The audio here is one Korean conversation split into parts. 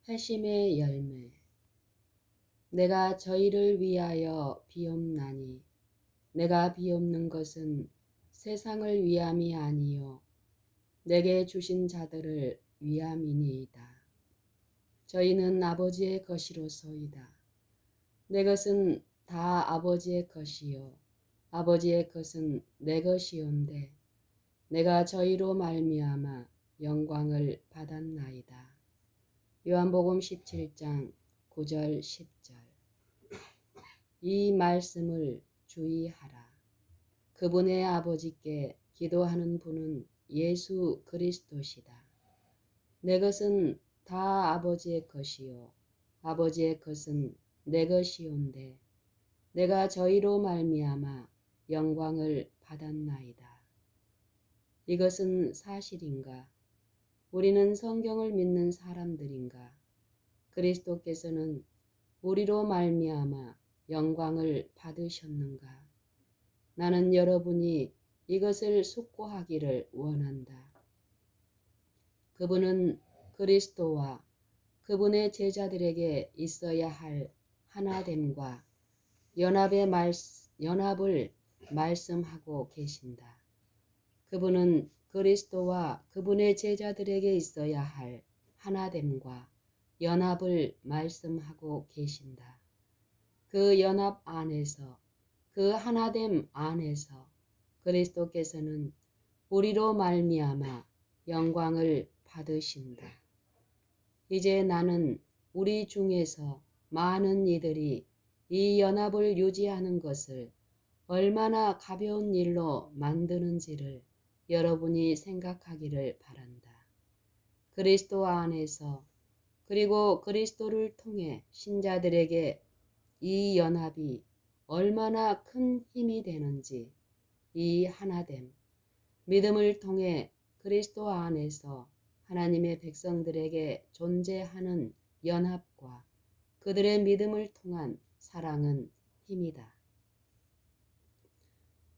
회심의 열매. 내가 저희를 위하여 비옵나니 내가 비옵는 것은 세상을 위함이 아니요 내게 주신 자들을 위함이니이다. 저희는 아버지의 것이로소이다. 내 것은 다 아버지의 것이요 아버지의 것은 내 것이온데 내가 저희로 말미암아 영광을 받았나이다. 요한복음 17장 9절 10절. 이 말씀을 주의하라. 그분의 아버지께 기도하는 분은 예수 그리스도시다. 내 것은 다 아버지의 것이요 아버지의 것은 내 것이온데 내가 저희로 말미암아 영광을 받았나이다. 이것은 사실인가? 우리는 성경을 믿는 사람들인가? 그리스도께서는 우리로 말미암아 영광을 받으셨는가? 나는 여러분이 이것을 숙고하기를 원한다. 그분은 그리스도와 그분의 제자들에게 있어야 할 하나됨과 연합을 말씀하고 계신다. 그분은 그리스도와 그분의 제자들에게 있어야 할 하나됨과 연합을 말씀하고 계신다. 그 연합 안에서, 그 하나됨 안에서 그리스도께서는 우리로 말미암아 영광을 받으신다. 이제 나는 우리 중에서 많은 이들이 이 연합을 유지하는 것을 얼마나 가벼운 일로 만드는지를 여러분이 생각하기를 바란다. 그리스도 안에서 그리고 그리스도를 통해 신자들에게 이 연합이 얼마나 큰 힘이 되는지, 이 하나됨, 믿음을 통해 그리스도 안에서 하나님의 백성들에게 존재하는 연합과 그들의 믿음을 통한 사랑은 힘이다.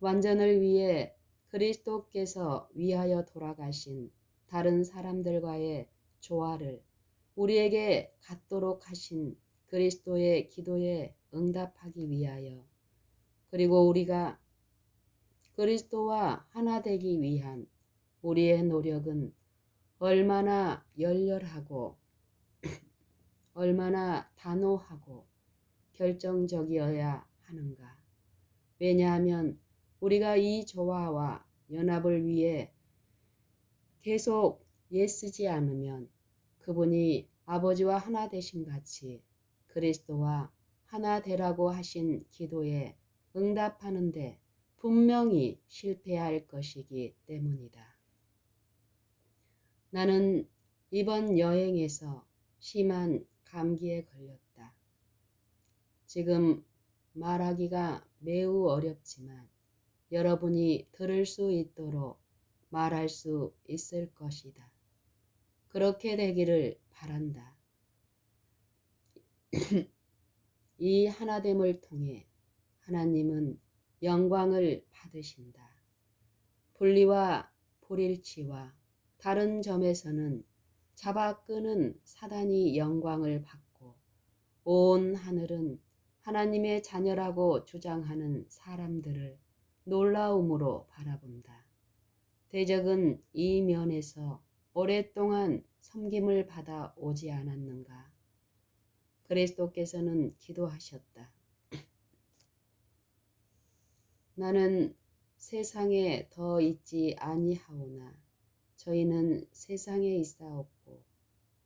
완전을 위해 그리스도께서 위하여 돌아가신 다른 사람들과의 조화를 우리에게 갖도록 하신 그리스도의 기도에 응답하기 위하여, 그리고 우리가 그리스도와 하나 되기 위한 우리의 노력은 얼마나 열렬하고 얼마나 단호하고 결정적이어야 하는가. 왜냐하면 우리가 이 조화와 연합을 위해 계속 애쓰지 않으면 그분이 아버지와 하나 되신 같이 그리스도와 하나 되라고 하신 기도에 응답하는데 분명히 실패할 것이기 때문이다. 나는 이번 여행에서 심한 감기에 걸렸다. 지금 말하기가 매우 어렵지만 여러분이 들을 수 있도록 말할 수 있을 것이다. 그렇게 되기를 바란다. 이 하나됨을 통해 하나님은 영광을 받으신다. 분리와 불일치와 다른 점에서는 잡아 끄는 사단이 영광을 받고 온 하늘은 하나님의 자녀라고 주장하는 사람들을 놀라움으로 바라본다. 대적은 이 면에서 오랫동안 섬김을 받아 오지 않았는가? 그리스도께서는 기도하셨다. 나는 세상에 더 있지 아니하오나 저희는 세상에 있사옵고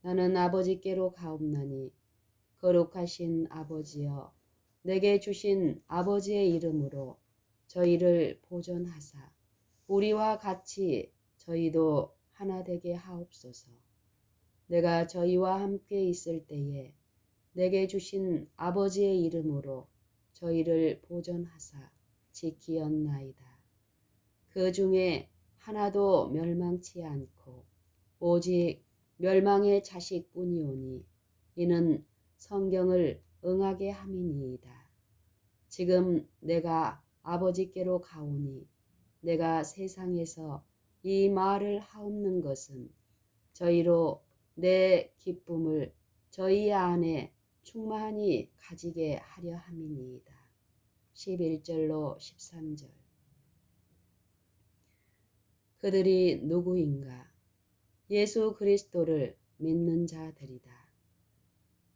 나는 아버지께로 가옵나니 거룩하신 아버지여 내게 주신 아버지의 이름으로 저희를 보존하사 우리와 같이 저희도 하나 되게 하옵소서. 내가 저희와 함께 있을 때에 내게 주신 아버지의 이름으로 저희를 보존하사 지키었나이다. 그 중에 하나도 멸망치 않고 오직 멸망의 자식뿐이오니 이는 성경을 응하게 함이니이다. 지금 내가 아버지께로 가오니 내가 세상에서 이 말을 하옵는 것은 저희로 내 기쁨을 저희 안에 충만히 가지게 하려 함이니이다. 11절로 13절. 그들이 누구인가? 예수 그리스도를 믿는 자들이다.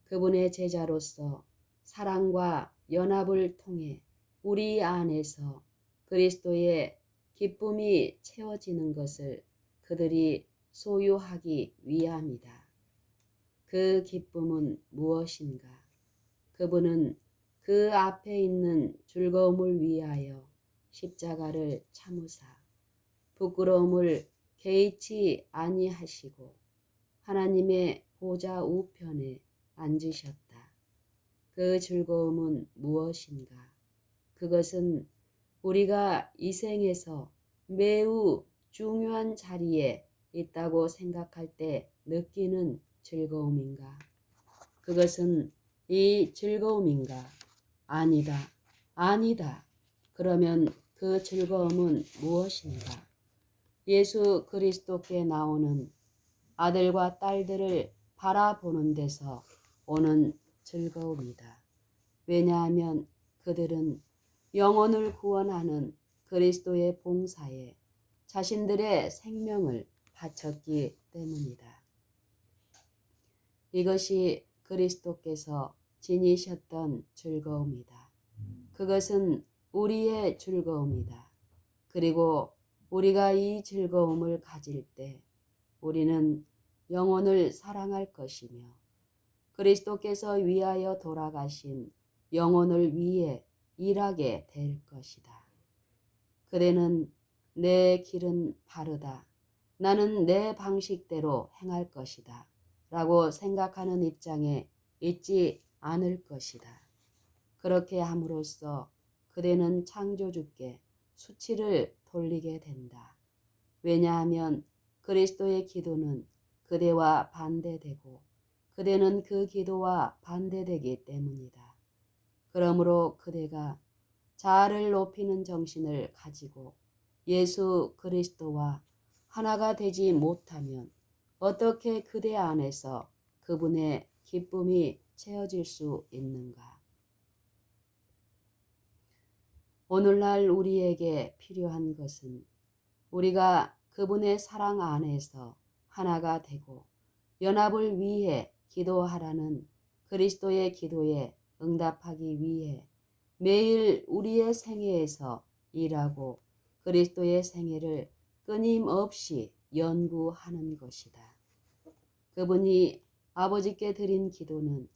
그분의 제자로서 사랑과 연합을 통해 우리 안에서 그리스도의 기쁨이 채워지는 것을 그들이 소유하기 위함이다. 그 기쁨은 무엇인가? 그분은 그 앞에 있는 즐거움을 위하여 십자가를 참으사 부끄러움을 개의치 아니하시고 하나님의 보좌 우편에 앉으셨다. 그 즐거움은 무엇인가? 그것은 우리가 이 생에서 매우 중요한 자리에 있다고 생각할 때 느끼는 즐거움인가? 그것은 이 즐거움인가? 아니다. 아니다. 그러면 그 즐거움은 무엇인가? 예수 그리스도께 나오는 아들과 딸들을 바라보는 데서 오는 즐거움이다. 왜냐하면 그들은 영혼을 구원하는 그리스도의 봉사에 자신들의 생명을 바쳤기 때문이다. 이것이 그리스도께서 지니셨던 즐거움이다. 그것은 우리의 즐거움이다. 그리고 우리가 이 즐거움을 가질 때 우리는 영혼을 사랑할 것이며 그리스도께서 위하여 돌아가신 영혼을 위해 일하게 될 것이다. 그대는 내 길은 바르다. 나는 내 방식대로 행할 것이다. 라고 생각하는 입장에 있지 않을 것이다. 그렇게 함으로써 그대는 창조주께 수치를 돌리게 된다. 왜냐하면 그리스도의 기도는 그대와 반대되고 그대는 그 기도와 반대되기 때문이다. 그러므로 그대가 자아를 높이는 정신을 가지고 예수 그리스도와 하나가 되지 못하면 어떻게 그대 안에서 그분의 기쁨이 채워질 수 있는가? 오늘날 우리에게 필요한 것은 우리가 그분의 사랑 안에서 하나가 되고 연합을 위해 기도하라는 그리스도의 기도에 응답하기 위해 매일 우리의 생애에서 일하고 그리스도의 생애를 끊임없이 연구하는 것이다. 그분이 아버지께 드린 기도는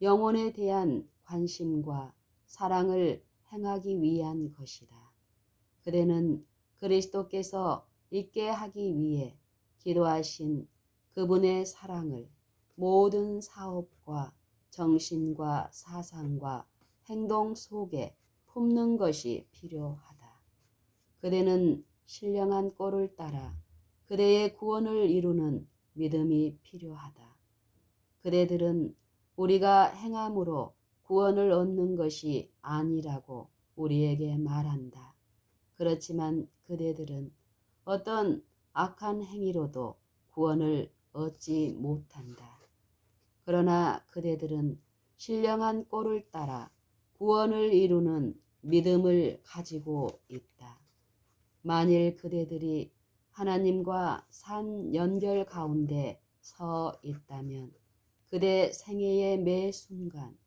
영혼에 대한 관심과 사랑을 행하기 위한 것이다. 그대는 그리스도께서 있게 하기 위해 기도하신 그분의 사랑을 모든 사업과 정신과 사상과 행동 속에 품는 것이 필요하다. 그대는 신령한 꼴을 따라 그대의 구원을 이루는 믿음이 필요하다. 그대들은 우리가 행함으로 구원을 얻는 것이 아니라고 우리에게 말한다. 그렇지만 그대들은 어떤 악한 행위로도 구원을 얻지 못한다. 그러나 그대들은 신령한 꼴을 따라 구원을 이루는 믿음을 가지고 있다. 만일 그대들이 하나님과 산 연결 가운데 서 있다면 그대 생애의 매 순간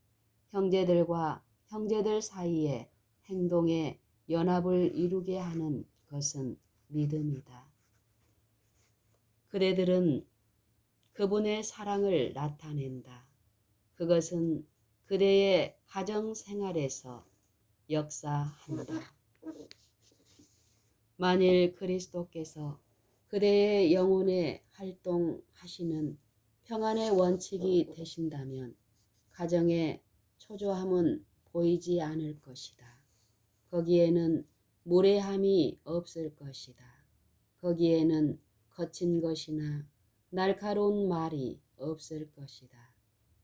형제들과 형제들 사이의 행동에 연합을 이루게 하는 것은 믿음이다. 그대들은 그분의 사랑을 나타낸다. 그것은 그대의 가정 생활에서 역사한다. 만일 그리스도께서 그대의 영혼에 활동하시는 평안의 원칙이 되신다면 가정의 초조함은 보이지 않을 것이다. 거기에는 무례함이 없을 것이다. 거기에는 거친 것이나 날카로운 말이 없을 것이다.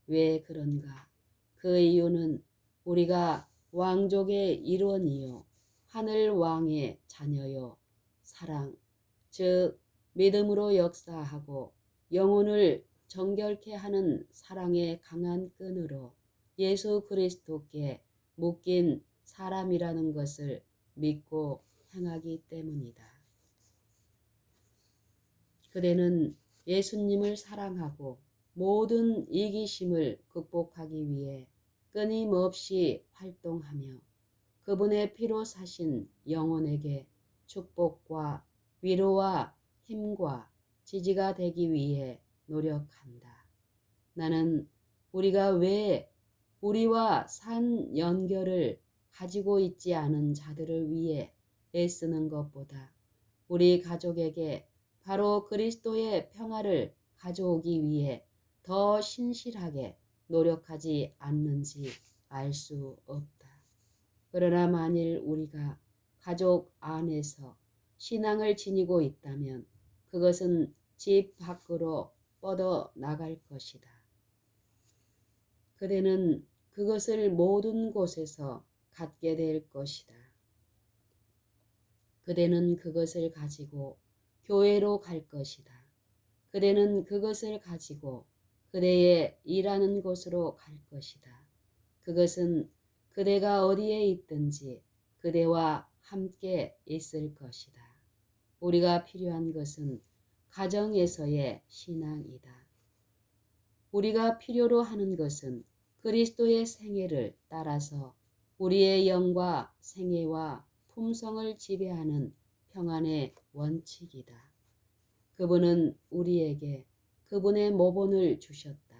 왜 그런가? 그 이유는 우리가 왕족의 일원이요 하늘 왕의 자녀요 사랑 즉 믿음으로 역사하고 영혼을 정결케 하는 사랑의 강한 끈으로 예수 그리스도께 묶인 사람이라는 것을 믿고 행하기 때문이다. 그대는 예수님을 사랑하고 모든 이기심을 극복하기 위해 끊임없이 활동하며 그분의 피로 사신 영혼에게 축복과 위로와 힘과 지지가 되기 위해 노력한다. 나는 우리가 왜 우리와 산 연결을 가지고 있지 않은 자들을 위해 애쓰는 것보다 우리 가족에게 바로 그리스도의 평화를 가져오기 위해 더 신실하게 노력하지 않는지 알 수 없다. 그러나 만일 우리가 가족 안에서 신앙을 지니고 있다면 그것은 집 밖으로 뻗어 나갈 것이다. 그대는 그것을 모든 곳에서 갖게 될 것이다. 그대는 그것을 가지고 교회로 갈 것이다. 그대는 그것을 가지고 그대의 일하는 곳으로 갈 것이다. 그것은 그대가 어디에 있든지 그대와 함께 있을 것이다. 우리가 필요한 것은 가정에서의 신앙이다. 우리가 필요로 하는 것은 그리스도의 생애를 따라서 우리의 영과 생애와 품성을 지배하는 평안의 원칙이다. 그분은 우리에게 그분의 모본을 주셨다.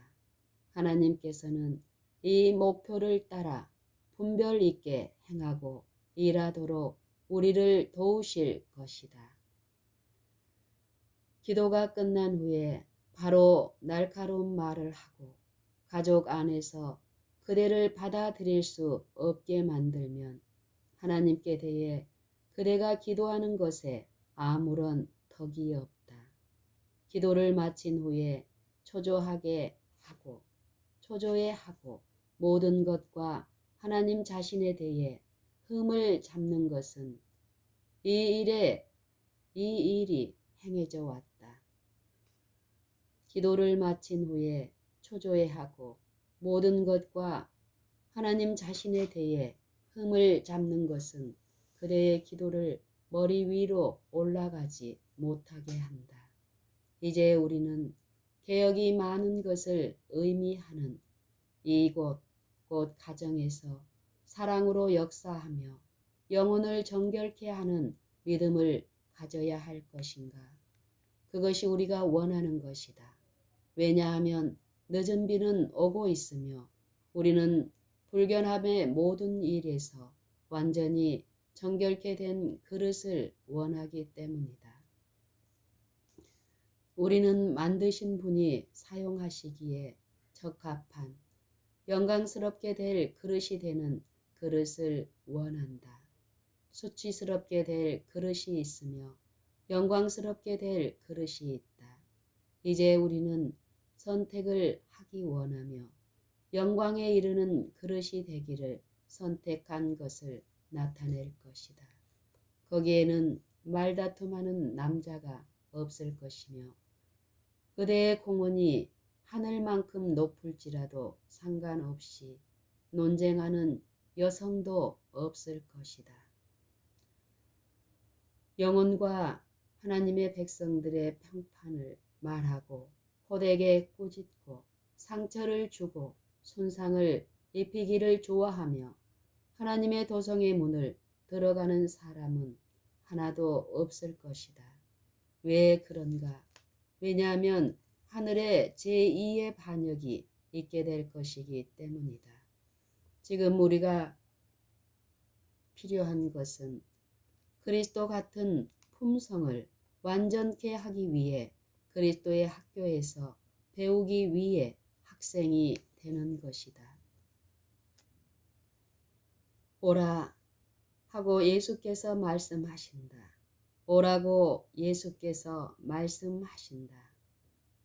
하나님께서는 이 목표를 따라 분별 있게 행하고 일하도록 우리를 도우실 것이다. 기도가 끝난 후에 바로 날카로운 말을 하고 가족 안에서 그대를 받아들일 수 없게 만들면 하나님께 대해 그대가 기도하는 것에 아무런 덕이 없다. 기도를 마친 후에 초조해 하고 모든 것과 하나님 자신에 대해 흠을 잡는 것은 이 일이 행해져 왔다. 기도를 마친 후에 초조해하고 모든 것과 하나님 자신에 대해 흠을 잡는 것은 그대의 기도를 머리 위로 올라가지 못하게 한다. 이제 우리는 개혁이 많은 것을 의미하는 이곳 곧 가정에서 사랑으로 역사하며 영혼을 정결케 하는 믿음을 가져야 할 것인가? 그것이 우리가 원하는 것이다. 왜냐하면 늦은 비는 오고 있으며 우리는 불견함의 모든 일에서 완전히 정결케 된 그릇을 원하기 때문이다. 우리는 만드신 분이 사용하시기에 적합한 영광스럽게 될 그릇이 되는 그릇을 원한다. 수치스럽게 될 그릇이 있으며 영광스럽게 될 그릇이 있다. 이제 우리는 선택을 하기 원하며 영광에 이르는 그릇이 되기를 선택한 것을 나타낼 것이다. 거기에는 말다툼하는 남자가 없을 것이며 그대의 공헌이 하늘만큼 높을지라도 상관없이 논쟁하는 여성도 없을 것이다. 영혼과 하나님의 백성들의 평판을 말하고 호되게 꾸짖고 상처를 주고 손상을 입히기를 좋아하며 하나님의 도성의 문을 들어가는 사람은 하나도 없을 것이다. 왜 그런가? 왜냐하면 하늘에 제2의 반역이 있게 될 것이기 때문이다. 지금 우리가 필요한 것은 그리스도 같은 품성을 완전케 하기 위해 그리스도의 학교에서 배우기 위해 학생이 되는 것이다. 오라 하고 예수께서 말씀하신다. 오라고 예수께서 말씀하신다.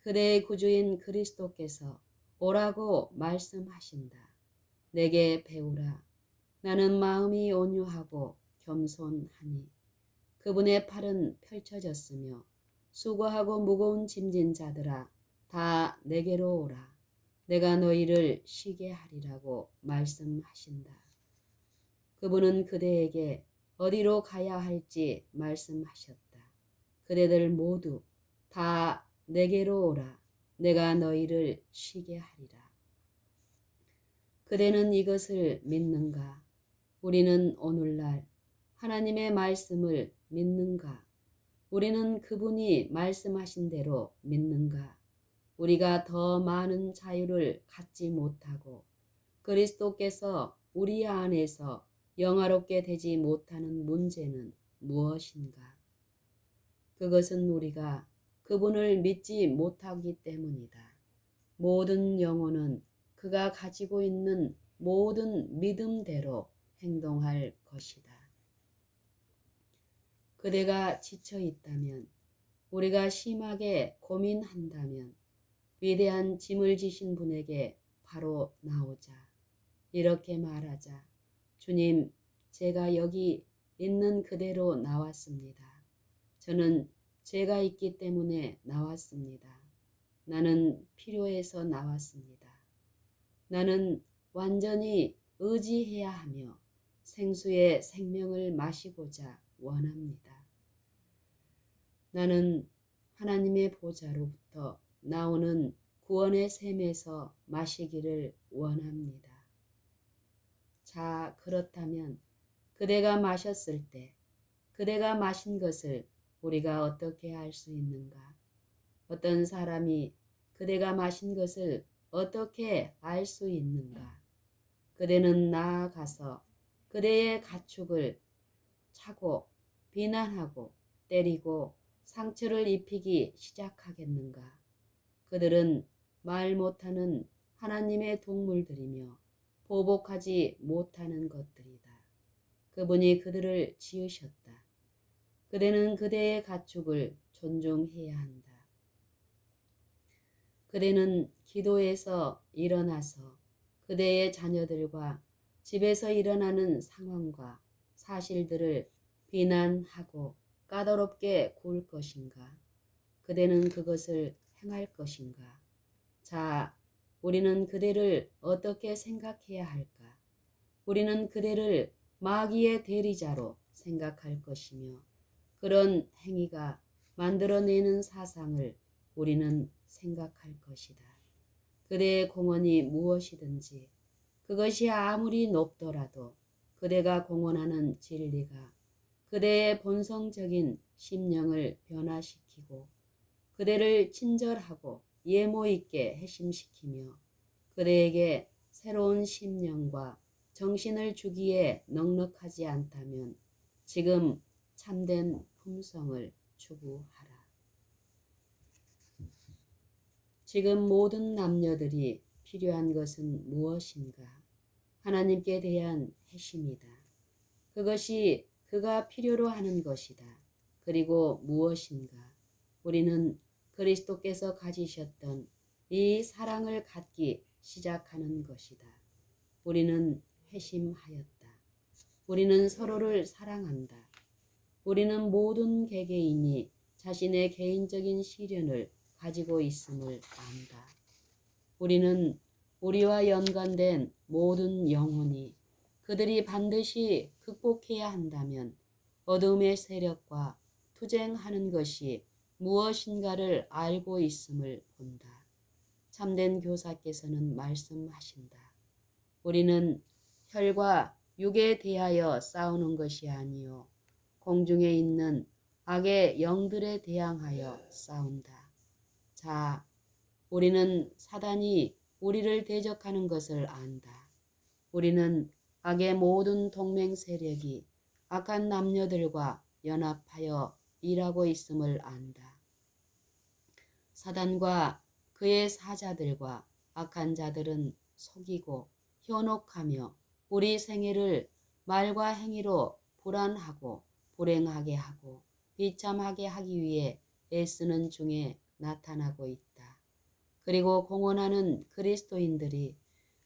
그대의 구주인 그리스도께서 오라고 말씀하신다. 내게 배우라. 나는 마음이 온유하고 겸손하니 그분의 팔은 펼쳐졌으며 수고하고 무거운 짐진 자들아 다 내게로 오라. 내가 너희를 쉬게 하리라고 말씀하신다. 그분은 그대에게 어디로 가야 할지 말씀하셨다. 그대들 모두 다 내게로 오라. 내가 너희를 쉬게 하리라. 그대는 이것을 믿는가? 우리는 오늘날 하나님의 말씀을 믿는가? 우리는 그분이 말씀하신 대로 믿는가? 우리가 더 많은 자유를 갖지 못하고 그리스도께서 우리 안에서 영화롭게 되지 못하는 문제는 무엇인가? 그것은 우리가 그분을 믿지 못하기 때문이다. 모든 영혼은 그가 가지고 있는 모든 믿음대로 행동할 것이다. 그대가 지쳐 있다면, 우리가 심하게 고민한다면 위대한 짐을 지신 분에게 바로 나오자. 이렇게 말하자. 주님, 제가 여기 있는 그대로 나왔습니다. 저는 죄가 있기 때문에 나왔습니다. 나는 필요해서 나왔습니다. 나는 완전히 의지해야 하며 생수의 생명을 마시고자 원합니다. 나는 하나님의 보좌로부터 나오는 구원의 샘에서 마시기를 원합니다. 자, 그렇다면 그대가 마셨을 때 그대가 마신 것을 우리가 어떻게 알 수 있는가? 어떤 사람이 그대가 마신 것을 어떻게 알 수 있는가? 그대는 나아가서 그대의 가축을 차고 비난하고 때리고 상처를 입히기 시작하겠는가? 그들은 말 못하는 하나님의 동물들이며 보복하지 못하는 것들이다. 그분이 그들을 지으셨다. 그대는 그대의 가축을 존중해야 한다. 그대는 기도에서 일어나서 그대의 자녀들과 집에서 일어나는 상황과 사실들을 비난하고 까다롭게 굴 것인가? 그대는 그것을 행할 것인가? 자, 우리는 그대를 어떻게 생각해야 할까? 우리는 그대를 마귀의 대리자로 생각할 것이며 그런 행위가 만들어내는 사상을 우리는 생각할 것이다. 그대의 공헌이 무엇이든지 그것이 아무리 높더라도 그대가 공헌하는 진리가 그대의 본성적인 심령을 변화시키고 그대를 친절하고 예모 있게 회심시키며 그대에게 새로운 심령과 정신을 주기에 넉넉하지 않다면 지금 참된 품성을 추구하라. 지금 모든 남녀들이 필요한 것은 무엇인가? 하나님께 대한 회심이다. 그것이 그가 필요로 하는 것이다. 그리고 무엇인가? 우리는 그리스도께서 가지셨던 이 사랑을 갖기 시작하는 것이다. 우리는 회심하였다. 우리는 서로를 사랑한다. 우리는 모든 개개인이 자신의 개인적인 시련을 가지고 있음을 안다. 우리는 우리와 연관된 모든 영혼이 그들이 반드시 극복해야 한다면 어둠의 세력과 투쟁하는 것이 무엇인가를 알고 있음을 본다. 참된 교사께서는 말씀하신다. 우리는 혈과 육에 대하여 싸우는 것이 아니요 공중에 있는 악의 영들에 대항하여 싸운다. 자, 우리는 사단이 우리를 대적하는 것을 안다. 우리는 악의 모든 동맹 세력이 악한 남녀들과 연합하여 일하고 있음을 안다. 사단과 그의 사자들과 악한 자들은 속이고 현혹하며 우리 생애를 말과 행위로 불안하고 불행하게 하고 비참하게 하기 위해 애쓰는 중에 나타나고 있다. 그리고 공언하는 그리스도인들이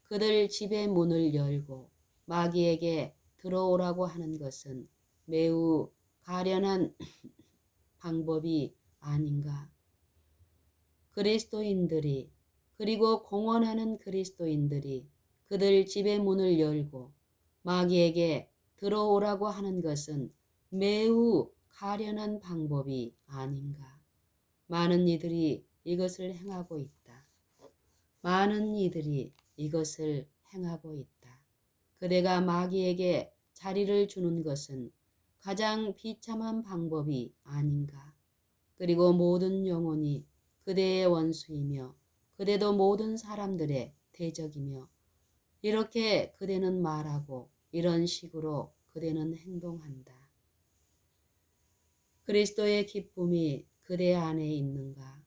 그들 집의 문을 열고 마귀에게 들어오라고 하는 것은 매우 가련한 방법이 아닌가? 그리스도인들이 그리고 공언하는 그리스도인들이 그들 집의 문을 열고 마귀에게 들어오라고 하는 것은 매우 가련한 방법이 아닌가. 많은 이들이 이것을 행하고 있다. 많은 이들이 이것을 행하고 있다. 그대가 마귀에게 자리를 주는 것은 가장 비참한 방법이 아닌가. 그리고 모든 영혼이 그대의 원수이며 그대도 모든 사람들의 대적이며 이렇게 그대는 말하고 이런 식으로 그대는 행동한다. 그리스도의 기쁨이 그대 안에 있는가?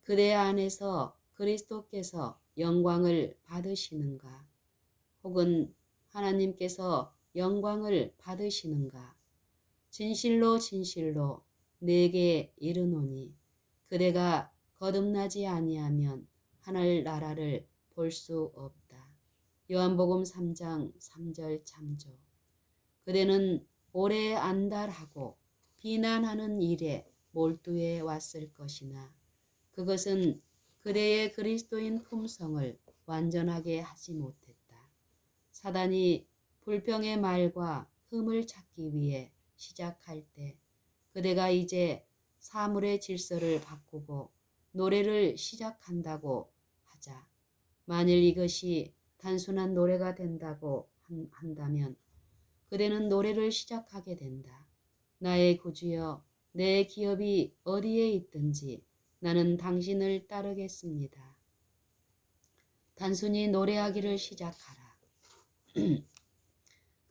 그대 안에서 그리스도께서 영광을 받으시는가? 혹은 하나님께서 영광을 받으시는가? 진실로 진실로 내게 이르노니 그대가 거듭나지 아니하면 하늘 나라를 볼 수 없다. 요한복음 3장 3절 참조. 그대는 오래 안달하고 비난하는 일에 몰두해 왔을 것이나 그것은 그대의 그리스도인 품성을 완전하게 하지 못했다. 사단이 불평의 말과 흠을 찾기 위해 시작할 때 그대가 이제 사물의 질서를 바꾸고 노래를 시작한다고 하자. 만일 이것이 단순한 노래가 된다고 한다면 그대는 노래를 시작하게 된다. 나의 구주여, 내 기업이 어디에 있든지 나는 당신을 따르겠습니다. 단순히 노래하기를 시작하라.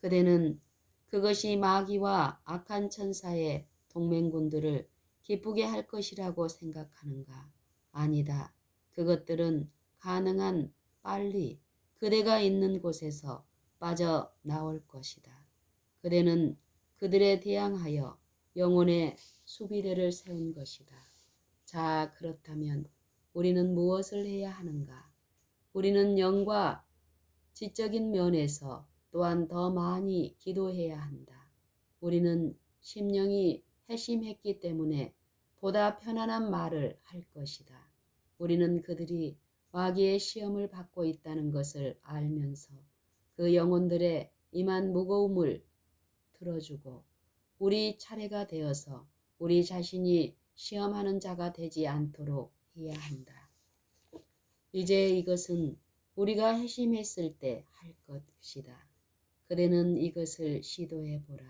그대는 그것이 마귀와 악한 천사의 동맹군들을 기쁘게 할 것이라고 생각하는가? 아니다. 그것들은 가능한 빨리 그대가 있는 곳에서 빠져나올 것이다. 그대는 그들에 대항하여 영혼의 수비대를 세운 것이다. 자, 그렇다면 우리는 무엇을 해야 하는가? 우리는 영과 지적인 면에서 또한 더 많이 기도해야 한다. 우리는 심령이 회심했기 때문에 보다 편안한 말을 할 것이다. 우리는 그들이 마귀의 시험을 받고 있다는 것을 알면서 그 영혼들의 임한 무거움을 들어주고 우리 차례가 되어서 우리 자신이 시험하는 자가 되지 않도록 해야 한다. 이제 이것은 우리가 회심했을 때 할 것이다. 그대는 이것을 시도해 보라.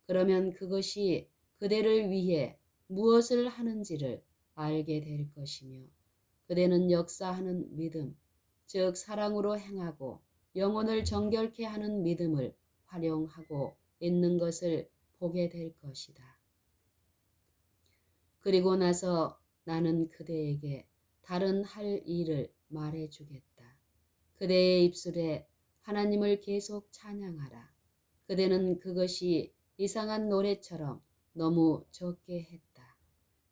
그러면 그것이 그대를 위해 무엇을 하는지를 알게 될 것이며 그대는 역사하는 믿음, 즉 사랑으로 행하고 영혼을 정결케 하는 믿음을 활용하고 있는 것을 보게 될 것이다. 그리고 나서 나는 그대에게 다른 할 일을 말해주겠다. 그대의 입술에 하나님을 계속 찬양하라. 그대는 그것이 이상한 노래처럼 너무 적게 했다.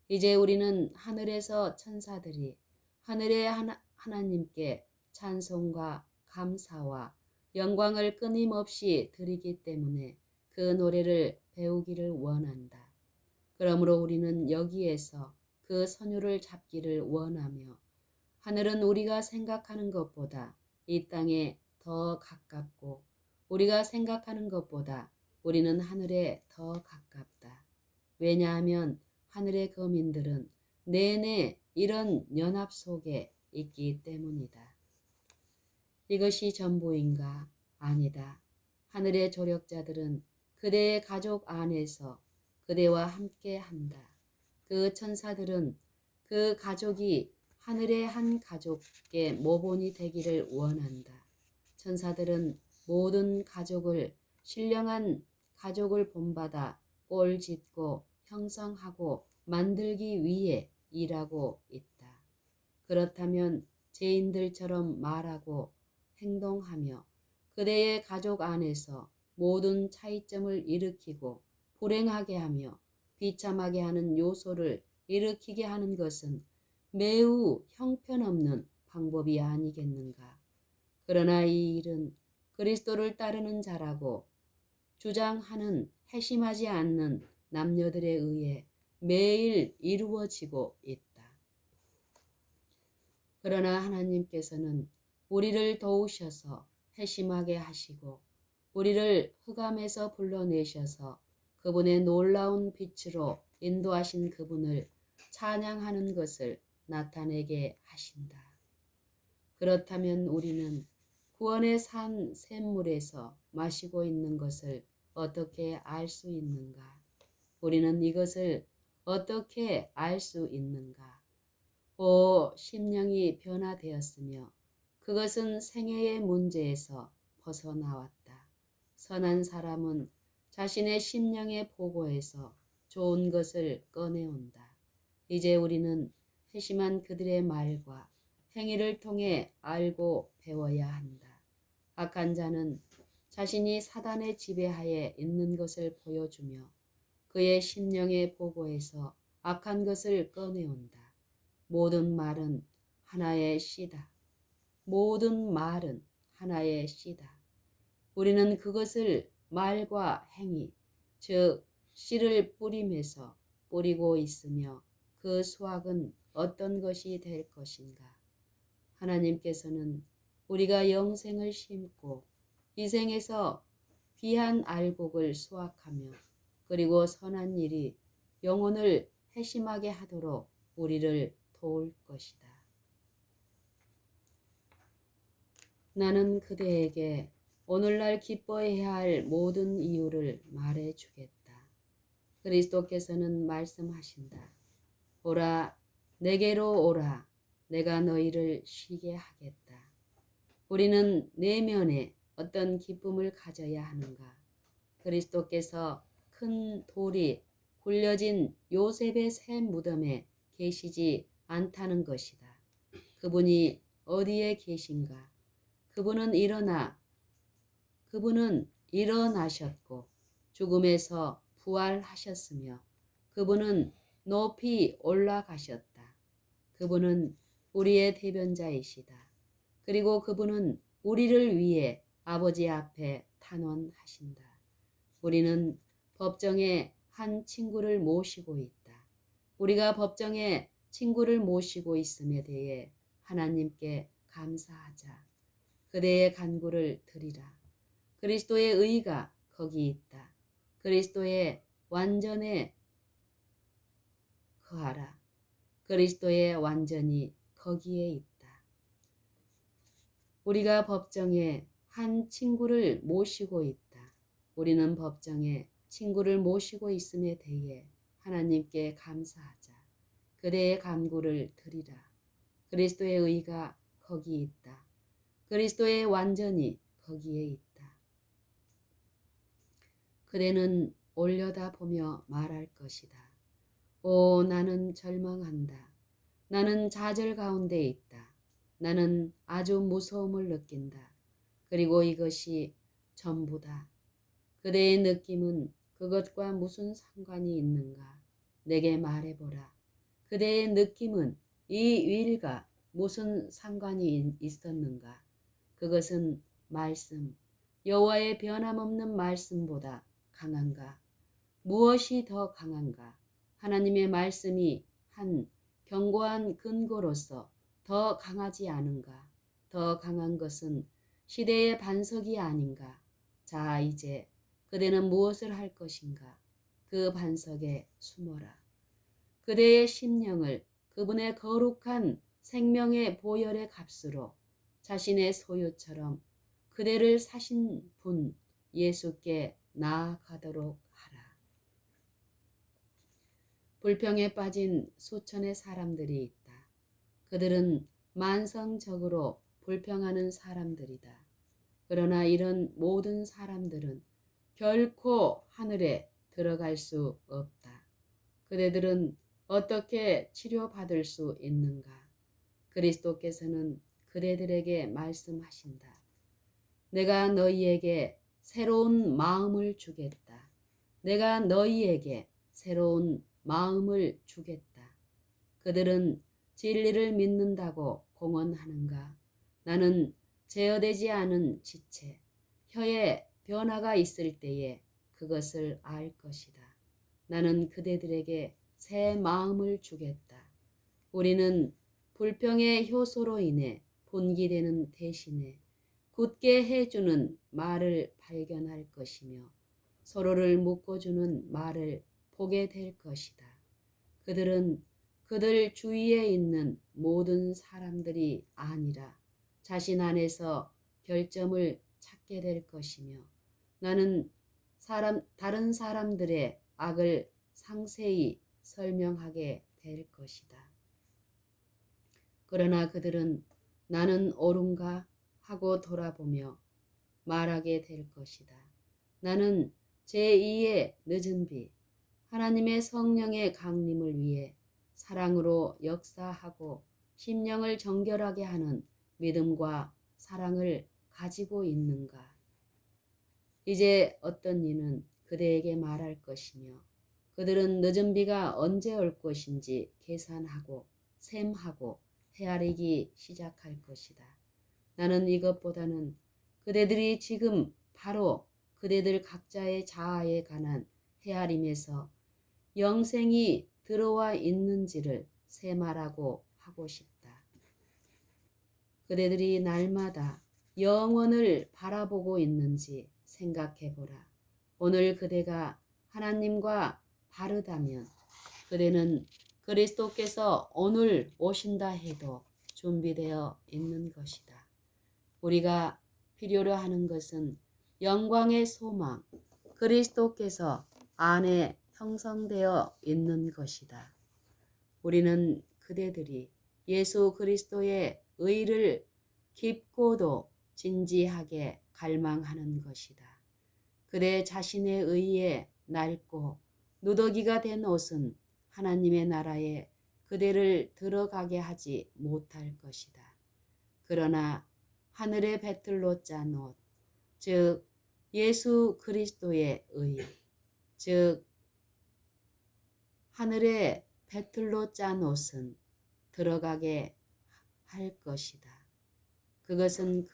이제 우리는 하늘에서 천사들이 하늘의 하나님께 찬송과 감사와 영광을 끊임없이 드리기 때문에 그 노래를 배우기를 원한다. 그러므로 우리는 여기에서 그 선율을 잡기를 원하며 하늘은 우리가 생각하는 것보다 이 땅에 더 가깝고 우리가 생각하는 것보다 우리는 하늘에 더 가깝다. 왜냐하면 하늘의 거민들은 내내 이런 연합 속에 있기 때문이다. 이것이 전부인가? 아니다. 하늘의 조력자들은 그대의 가족 안에서 그대와 함께 한다. 그 천사들은 그 가족이 하늘의 한 가족의 모본이 되기를 원한다. 천사들은 모든 가족을 신령한 가족을 본받아 꼴짓고 형성하고 만들기 위해 일하고 있다. 그렇다면 죄인들처럼 말하고 행동하며 그대의 가족 안에서 모든 차이점을 일으키고 불행하게 하며 비참하게 하는 요소를 일으키게 하는 것은 매우 형편없는 방법이 아니겠는가. 그러나 이 일은 그리스도를 따르는 자라고 주장하는 회심하지 않는 남녀들에 의해 매일 이루어지고 있다. 그러나 하나님께서는 우리를 도우셔서 회심하게 하시고 우리를 흑암에서 불러내셔서 그분의 놀라운 빛으로 인도하신 그분을 찬양하는 것을 나타내게 하신다. 그렇다면 우리는 구원의 산 샘물에서 마시고 있는 것을 어떻게 알 수 있는가? 우리는 이것을 어떻게 알 수 있는가? 심령이 변화되었으며 그것은 생애의 문제에서 벗어나왔다. 선한 사람은 자신의 심령의 보고에서 좋은 것을 꺼내온다. 이제 우리는 회심한 그들의 말과 행위를 통해 알고 배워야 한다. 악한 자는 자신이 사단의 지배하에 있는 것을 보여주며 그의 심령의 보고에서 악한 것을 꺼내온다. 모든 말은 하나의 씨다. 모든 말은 하나의 씨다. 우리는 그것을 말과 행위, 즉 씨를 뿌림에서 뿌리고 있으며 그 수확은 어떤 것이 될 것인가? 하나님께서는 우리가 영생을 심고 이 생에서 귀한 알곡을 수확하며 그리고 선한 일이 영혼을 회심하게 하도록 우리를 도울 것이다. 나는 그대에게 오늘날 기뻐해야 할 모든 이유를 말해 주겠다. 그리스도께서는 말씀하신다. 오라, 내게로 오라. 내가 너희를 쉬게 하겠다. 우리는 내면에 어떤 기쁨을 가져야 하는가? 그리스도께서 큰 돌이 굴려진 요셉의 새 무덤에 계시지 않다는 것이다. 그분이 어디에 계신가? 그분은 일어나셨고 죽음에서 부활하셨으며 그분은 높이 올라가셨다. 그분은 우리의 대변자이시다. 그리고 그분은 우리를 위해 아버지 앞에 탄원하신다. 우리는 법정에 한 친구를 모시고 있다. 우리가 법정에 친구를 모시고 있음에 대해 하나님께 감사하자. 그대의 간구를 드리라. 그리스도의 의가 거기 있다. 그리스도의 완전에 거하라. 그리스도의 완전히 거기에 있다. 우리가 법정에 한 친구를 모시고 있다. 우리는 법정에 친구를 모시고 있음에 대해 하나님께 감사하자. 그대의 간구를 드리라. 그리스도의 의가 거기 있다. 그리스도의 완전히 거기에 있다. 그대는 올려다보며 말할 것이다. 오, 나는 절망한다. 나는 좌절 가운데 있다. 나는 아주 무서움을 느낀다. 그리고 이것이 전부다. 그대의 느낌은 그것과 무슨 상관이 있는가? 내게 말해보라. 그대의 느낌은 이 일과 무슨 상관이 있었는가? 그것은 말씀, 여호와의 변함없는 말씀보다 강한가? 무엇이 더 강한가? 하나님의 말씀이 한 견고한 근거로서 더 강하지 않은가? 더 강한 것은 시대의 반석이 아닌가? 자, 이제 그대는 무엇을 할 것인가? 그 반석에 숨어라. 그대의 심령을 그분의 거룩한 생명의 보혈의 값으로 자신의 소유처럼 그대를 사신 분 예수께 나아가도록 하라. 불평에 빠진 수천의 사람들이 있다. 그들은 만성적으로 불평하는 사람들이다. 그러나 이런 모든 사람들은 결코 하늘에 들어갈 수 없다. 그대들은 어떻게 치료받을 수 있는가? 그리스도께서는 그대들에게 말씀하신다. 내가 너희에게 새로운 마음을 주겠다. 내가 너희에게 새로운 마음을 주겠다. 그들은 진리를 믿는다고 공언하는가? 나는 제어되지 않은 지체, 혀에 변화가 있을 때에 그것을 알 것이다. 나는 그대들에게 새 마음을 주겠다. 우리는 불평의 효소로 인해 분기되는 대신에 굳게 해주는 말을 발견할 것이며 서로를 묶어주는 말을 보게 될 것이다. 그들은 그들 주위에 있는 모든 사람들이 아니라 자신 안에서 결점을 찾게 될 것이며 나는 다른 사람들의 악을 상세히 설명하게 될 것이다. 그러나 그들은 나는 옳은가 하고 돌아보며 말하게 될 것이다. 나는 제2의 늦은 비, 하나님의 성령의 강림을 위해 사랑으로 역사하고 심령을 정결하게 하는 믿음과 사랑을 가지고 있는가? 이제 어떤 이는 그대에게 말할 것이며 그들은 늦은 비가 언제 올 것인지 계산하고 셈하고 헤아리기 시작할 것이다. 나는 이것보다는 그대들이 지금 바로 그대들 각자의 자아에 관한 헤아림에서 영생이 들어와 있는지를 셈하라고 하고 싶다. 그대들이 날마다 영원을 바라보고 있는지 생각해보라. 오늘 그대가 하나님과 다르다면 그대는 그리스도께서 오늘 오신다 해도 준비되어 있는 것이다. 우리가 필요로 하는 것은 영광의 소망, 그리스도께서 안에 형성되어 있는 것이다. 우리는 그대들이 예수 그리스도의 의를 깊고도 진지하게 갈망하는 것이다. 그대 자신의 의에 낡고 누더기가 된 옷은 하나님의 나라에 그대를 들어가게 하지 못할 것이다. 그러나 하늘의 배틀로 짠 옷, 즉 예수 그리스도의 의, 즉 하늘의 배틀로 짠 옷은 들어가게 할 것이다. 그것은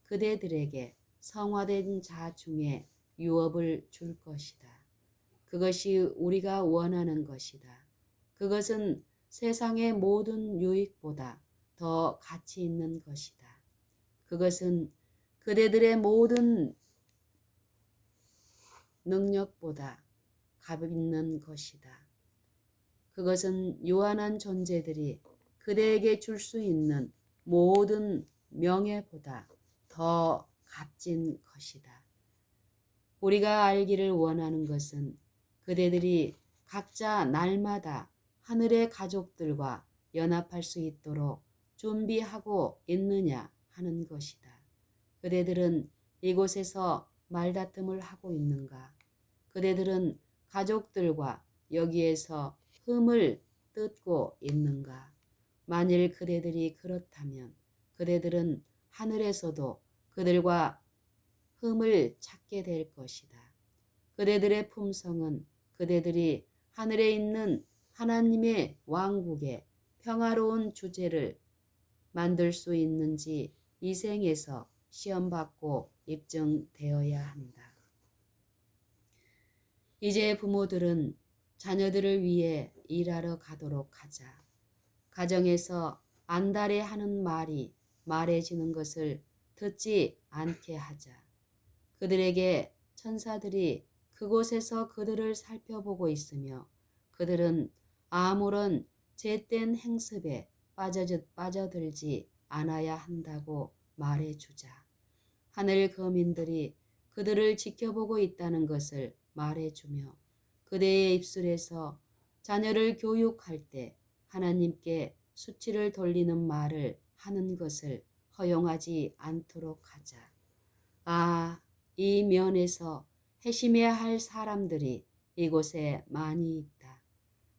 그대들에게 성화된 자 중에 유업을 줄 것이다. 그것이 우리가 원하는 것이다. 그것은 세상의 모든 유익보다 더 가치 있는 것이다. 그것은 그대들의 모든 능력보다 값 있는 것이다. 그것은 유한한 존재들이 그대에게 줄 수 있는 모든 명예보다 더 값진 것이다. 우리가 알기를 원하는 것은 그대들이 각자 날마다 하늘의 가족들과 연합할 수 있도록 준비하고 있느냐 하는 것이다. 그대들은 이곳에서 말다툼을 하고 있는가? 그대들은 가족들과 여기에서 흠을 뜯고 있는가? 만일 그대들이 그렇다면 그대들은 하늘에서도 그들과 흠을 찾게 될 것이다. 그대들의 품성은 그대들이 하늘에 있는 하나님의 왕국의 평화로운 주제를 만들 수 있는지 이 생에서 시험받고 입증되어야 한다. 이제 부모들은 자녀들을 위해 일하러 가도록 하자. 가정에서 안달해 하는 말이 말해지는 것을 듣지 않게 하자. 그들에게 천사들이 그곳에서 그들을 살펴보고 있으며 그들은 아무런 죄된 행습에 빠져들지 않아야 한다고 말해주자. 하늘 거민들이 그들을 지켜보고 있다는 것을 말해주며 그대의 입술에서 자녀를 교육할 때 하나님께 수치를 돌리는 말을 하는 것을 허용하지 않도록 하자. 아, 이 면에서 회심해야 할 사람들이 이곳에 많이 있다.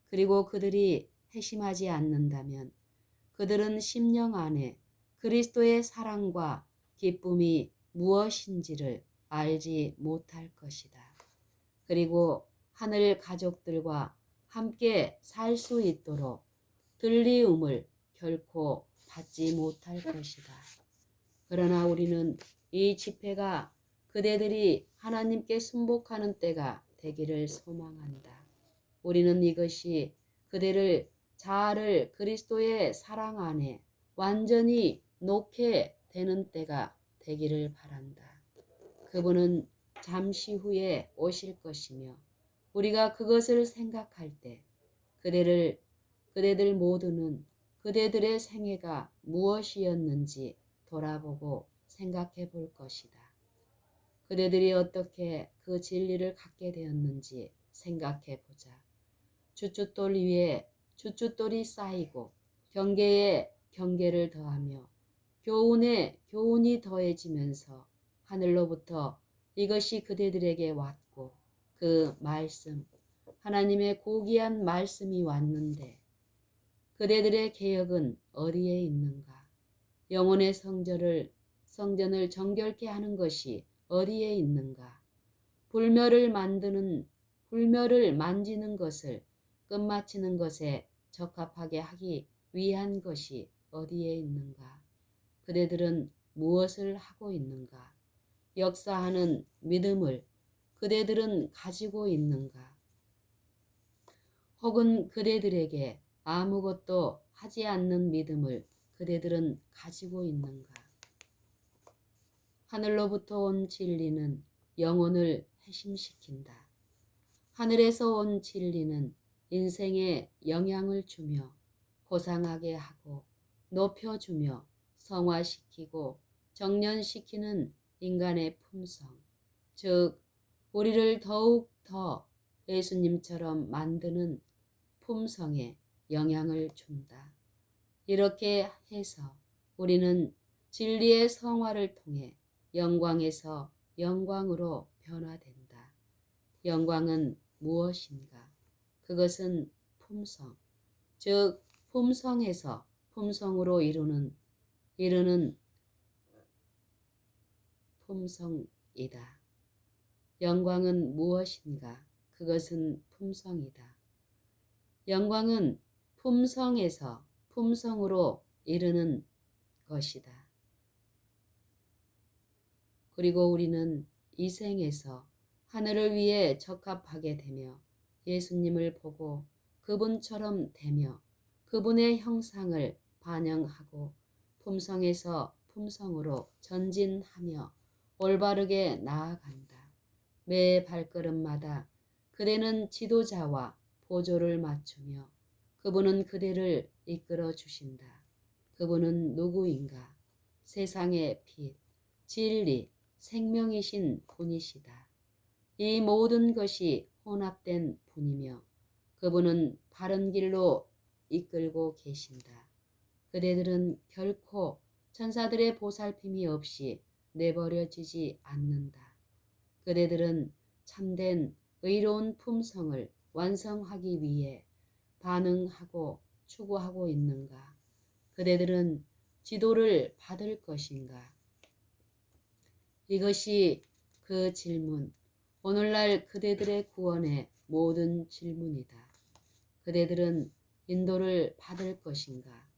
그리고 그들이 회심하지 않는다면 그들은 심령 안에 그리스도의 사랑과 기쁨이 무엇인지를 알지 못할 것이다. 그리고 하늘 가족들과 함께 살 수 있도록 들리움을 결코 받지 못할 것이다. 그러나 우리는 이 집회가 그대들이 하나님께 순복하는 때가 되기를 소망한다. 우리는 이것이 그대를 자아를 그리스도의 사랑 안에 완전히 놓게 되는 때가 되기를 바란다. 그분은 잠시 후에 오실 것이며 우리가 그것을 생각할 때 그대들 모두는 그대들의 생애가 무엇이었는지 돌아보고 생각해 볼 것이다. 그대들이 어떻게 그 진리를 갖게 되었는지 생각해 보자. 주춧돌 위에 주춧돌이 쌓이고 경계에 경계를 더하며 교훈에 교훈이 더해지면서 하늘로부터 이것이 그대들에게 왔고 그 말씀, 하나님의 고귀한 말씀이 왔는데 그대들의 개혁은 어디에 있는가? 영혼의 성전을 정결케 하는 것이 어디에 있는가? 불멸을 만지는 것을 끝마치는 것에 적합하게 하기 위한 것이 어디에 있는가? 그대들은 무엇을 하고 있는가? 역사하는 믿음을 그대들은 가지고 있는가? 혹은 그대들에게 아무것도 하지 않는 믿음을 그대들은 가지고 있는가? 하늘로부터 온 진리는 영혼을 회심시킨다. 하늘에서 온 진리는 인생에 영향을 주며 고상하게 하고 높여주며 성화시키고 정련시키는 인간의 품성, 즉 우리를 더욱 더 예수님처럼 만드는 품성에 영향을 준다. 이렇게 해서 우리는 진리의 성화를 통해 영광에서 영광으로 변화된다. 영광은 무엇인가? 그것은 품성, 즉 품성에서 품성으로 이르는 품성이다. 영광은 무엇인가? 그것은 품성이다. 영광은 품성에서 품성으로 이르는 것이다. 그리고 우리는 이 생에서 하늘을 위해 적합하게 되며 예수님을 보고 그분처럼 되며 그분의 형상을 반영하고 품성에서 품성으로 전진하며 올바르게 나아간다. 매 발걸음마다 그대는 지도자와 보조를 맞추며 그분은 그대를 이끌어 주신다. 그분은 누구인가? 세상의 빛, 진리, 생명이신 분이시다. 이 모든 것이 혼합된 분이며 그분은 바른 길로 이끌고 계신다. 그대들은 결코 천사들의 보살핌이 없이 내버려지지 않는다. 그대들은 참된 의로운 품성을 완성하기 위해 반응하고 추구하고 있는가? 그대들은 지도를 받을 것인가? 이것이 그 질문, 오늘날 그대들의 구원의 모든 질문이다. 그대들은 인도를 받을 것인가?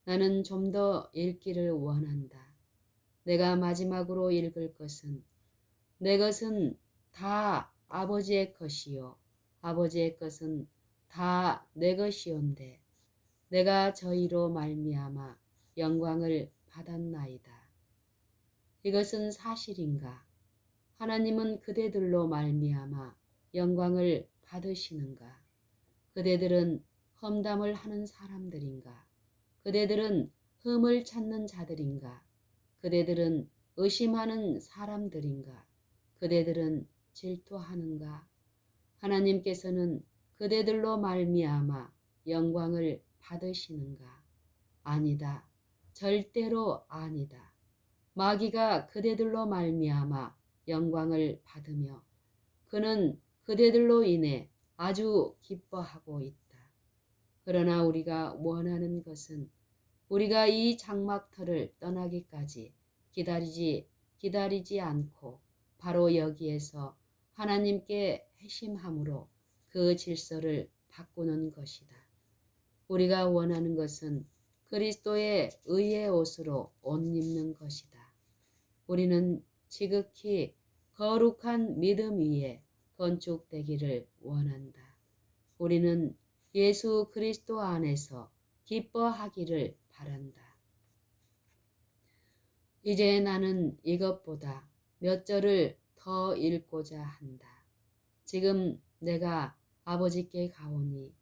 나는 좀 더 읽기를 원한다. 내가 마지막으로 읽을 것은 내 것은 다 아버지의 것이요 아버지의 것은 다 내 것이온데 내가 저희로 말미암아 영광을 받았나이다. 이것은 사실인가? 하나님은 그대들로 말미암아 영광을 받으시는가? 그대들은 험담을 하는 사람들인가? 그대들은 흠을 찾는 자들인가? 그대들은 의심하는 사람들인가? 그대들은 질투하는가? 하나님께서는 그대들로 말미암아 영광을 받으시는가? 아니다. 절대로 아니다. 마귀가 그대들로 말미암아 영광을 받으며 그는 그대들로 인해 아주 기뻐하고 있다. 그러나 우리가 원하는 것은 우리가 이 장막터를 떠나기까지 기다리지 않고 바로 여기에서 하나님께 회심함으로 그 질서를 바꾸는 것이다. 우리가 원하는 것은 그리스도의 의의 옷으로 옷 입는 것이다. 우리는 지극히 거룩한 믿음 위에 건축되기를 원한다. 우리는 예수 그리스도 안에서 기뻐하기를 바란다. 이제 나는 이것보다 몇 절을 더 읽고자 한다. 지금 내가 아버지께 가오니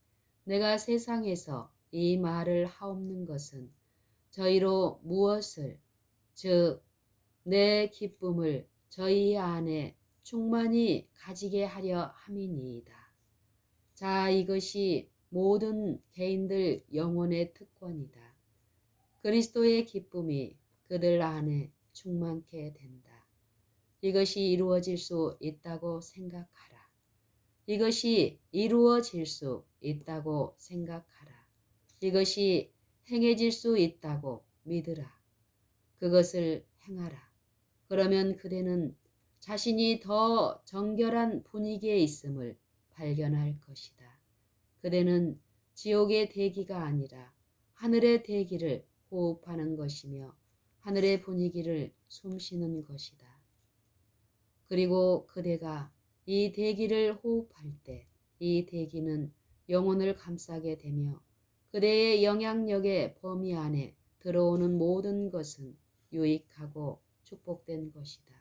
내가 세상에서 이 말을 하옵는 것은 저희로 무엇을, 즉 내 기쁨을 저희 안에 충만히 가지게 하려 함이니이다. 자, 이것이 모든 개인들 영혼의 특권이다. 그리스도의 기쁨이 그들 안에 충만케 된다. 이것이 이루어질 수 있다고 생각하라. 이것이 이루어질 수 있다고 생각하라. 이것이 행해질 수 있다고 믿으라. 그것을 행하라. 그러면 그대는 자신이 더 정결한 분위기에 있음을 발견할 것이다. 그대는 지옥의 대기가 아니라 하늘의 대기를 호흡하는 것이며 하늘의 분위기를 숨쉬는 것이다. 그리고 그대가 이 대기를 호흡할 때 이 대기는 영혼을 감싸게 되며 그대의 영향력의 범위 안에 들어오는 모든 것은 유익하고 축복된 것이다.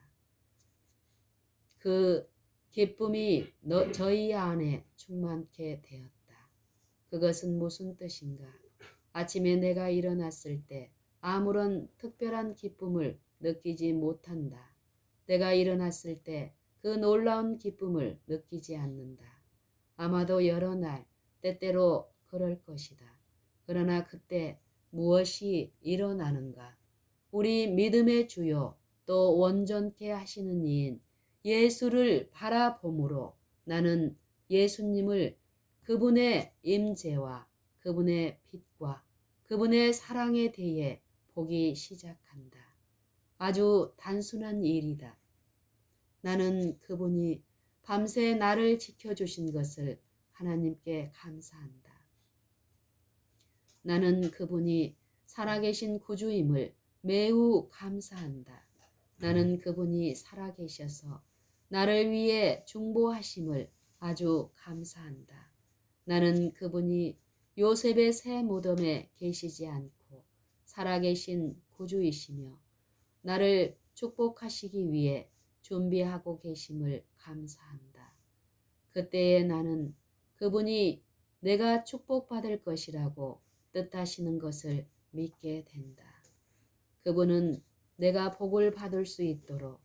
그 기쁨이 저희 안에 충만케 되었다. 그것은 무슨 뜻인가? 아침에 내가 일어났을 때 아무런 특별한 기쁨을 느끼지 못한다. 내가 일어났을 때 그 놀라운 기쁨을 느끼지 않는다. 아마도 여러 날, 때때로 그럴 것이다. 그러나 그때 무엇이 일어나는가? 우리 믿음의 주요 또 온전케 하시는 이인 예수를 바라봄으로 나는 예수님을 그분의 임재와 그분의 빛과 그분의 사랑에 대해 보기 시작한다. 아주 단순한 일이다. 나는 그분이 밤새 나를 지켜주신 것을 하나님께 감사한다. 나는 그분이 살아계신 구주임을 매우 감사한다. 나는 그분이 살아계셔서 나를 위해 중보하심을 아주 감사한다. 나는 그분이 요셉의 새 무덤에 계시지 않고 살아계신 구주이시며 나를 축복하시기 위해 준비하고 계심을 감사한다. 그때에 나는 그분이 내가 축복받을 것이라고 뜻하시는 것을 믿게 된다. 그분은 내가 복을 받을 수 있도록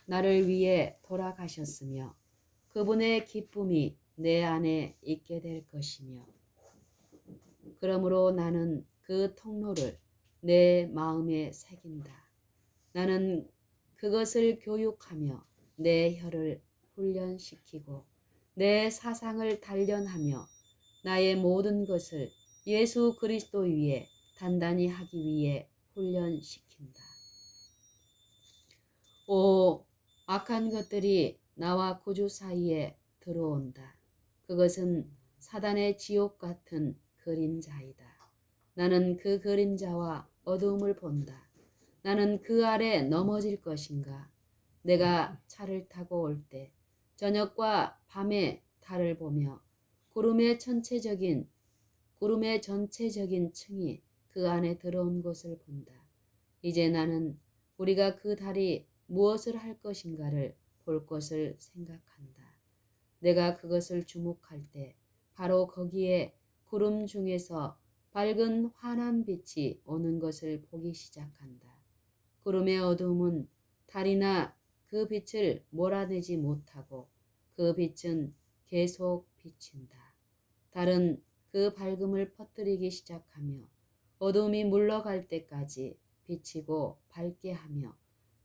나를 위해 돌아가셨으며 그분의 기쁨이 내 안에 있게 될 것이며 그러므로 나는 그 통로를 내 마음에 새긴다. 나는 그것을 교육하며 내 혀를 훈련시키고 내 사상을 단련하며 나의 모든 것을 예수 그리스도 위에 단단히 하기 위해 훈련시킨다. 오, 악한 것들이 나와 구주 사이에 들어온다. 그것은 사단의 지옥 같은 그림자이다. 나는 그 그림자와 어두움을 본다. 나는 그 아래 넘어질 것인가? 내가 차를 타고 올 때 저녁과 밤에 달을 보며 구름의 전체적인 층이 그 안에 들어온 것을 본다. 이제 나는 우리가 그 달이 무엇을 할 것인가를 볼 것을 생각한다. 내가 그것을 주목할 때 바로 거기에 구름 중에서 밝은 환한 빛이 오는 것을 보기 시작한다. 구름의 어두움은 달이나 그 빛을 몰아내지 못하고 그 빛은 계속 비친다. 달은 그 밝음을 퍼뜨리기 시작하며 어두움이 물러갈 때까지 비치고 밝게 하며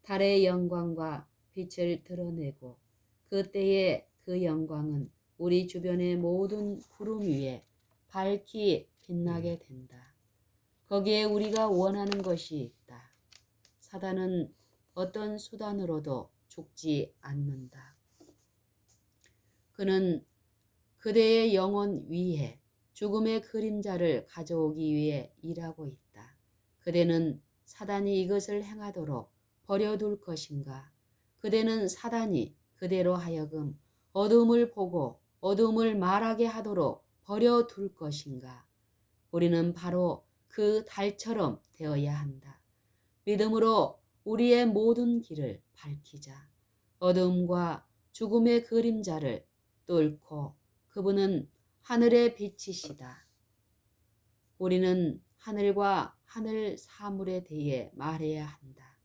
달의 영광과 빛을 드러내고 그때의 그 영광은 우리 주변의 모든 구름 위에 밝히 빛나게 된다. 거기에 우리가 원하는 것이 있다. 사단은 어떤 수단으로도 죽지 않는다. 그는 그대의 영혼 위에 죽음의 그림자를 가져오기 위해 일하고 있다. 그대는 사단이 이것을 행하도록 버려둘 것인가? 그대는 사단이 그대로 하여금 어둠을 보고 어둠을 말하게 하도록 버려둘 것인가? 우리는 바로 그 달처럼 되어야 한다. 믿음으로 우리의 모든 길을 밝히자. 어둠과 죽음의 그림자를 뚫고 그분은 하늘의 빛이시다. 우리는 하늘과 하늘 사물에 대해 말해야 한다.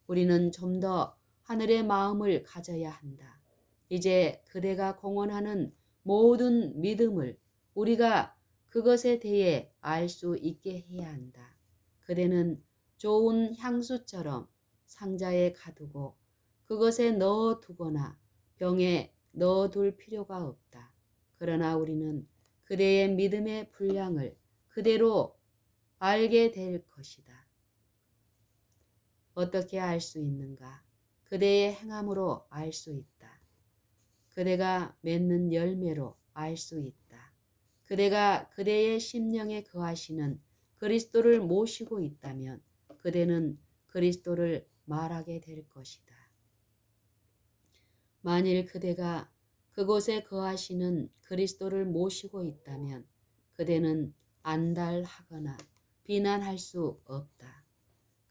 우리는 좀 더 하늘의 마음을 가져야 한다. 이제 그대가 공언하는 모든 믿음을 우리가 그것에 대해 알 수 있게 해야 한다. 그대는 좋은 향수처럼 상자에 가두고 그것에 넣어두거나 병에 넣어둘 필요가 없다. 그러나 우리는 그대의 믿음의 분량을 그대로 알게 될 것이다. 어떻게 알 수 있는가? 그대의 행함으로 알 수 있다. 그대가 맺는 열매로 알 수 있다. 그대가 그대의 심령에 거하시는 그리스도를 모시고 있다면 그대는 그리스도를 말하게 될 것이다. 만일 그대가 그곳에 거하시는 그리스도를 모시고 있다면 그대는 안달하거나 비난할 수 없다.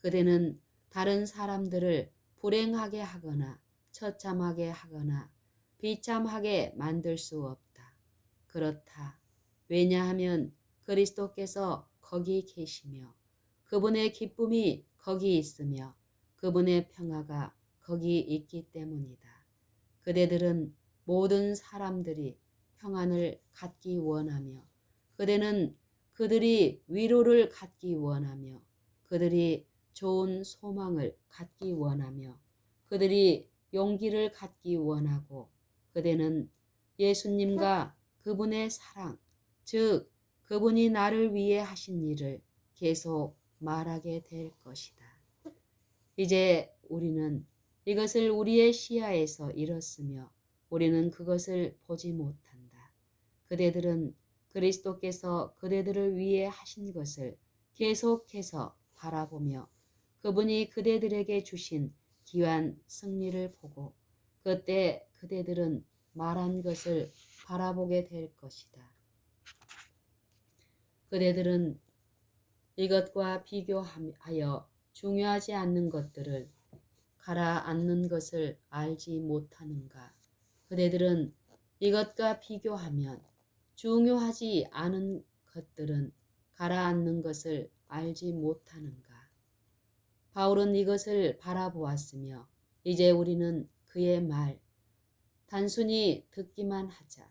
그대는 다른 사람들을 불행하게 하거나 처참하게 하거나 비참하게 만들 수 없다. 그렇다. 왜냐하면 그리스도께서 거기 계시며 그분의 기쁨이 거기 있으며 그분의 평화가 거기 있기 때문이다. 그대들은 모든 사람들이 평안을 갖기 원하며 그대는 그들이 위로를 갖기 원하며 그들이 좋은 소망을 갖기 원하며 그들이 용기를 갖기 원하고 그대는 예수님과 그분의 사랑, 즉 그분이 나를 위해 하신 일을 계속 말하게 될 것이다. 이제 우리는 이것을 우리의 시야에서 잃었으며 우리는 그것을 보지 못한다. 그대들은 그리스도께서 그대들을 위해 하신 것을 계속해서 바라보며 그분이 그대들에게 주신 귀한 승리를 보고 그때 그대들은 말한 것을 바라보게 될 것이다. 그대들은 이것과 비교하여 중요하지 않는 것들을 가라앉는 것을 알지 못하는가? 그대들은 이것과 비교하면 중요하지 않은 것들은 가라앉는 것을 알지 못하는가? 바울은 이것을 바라보았으며 이제 우리는 그의 말, 단순히 듣기만 하자.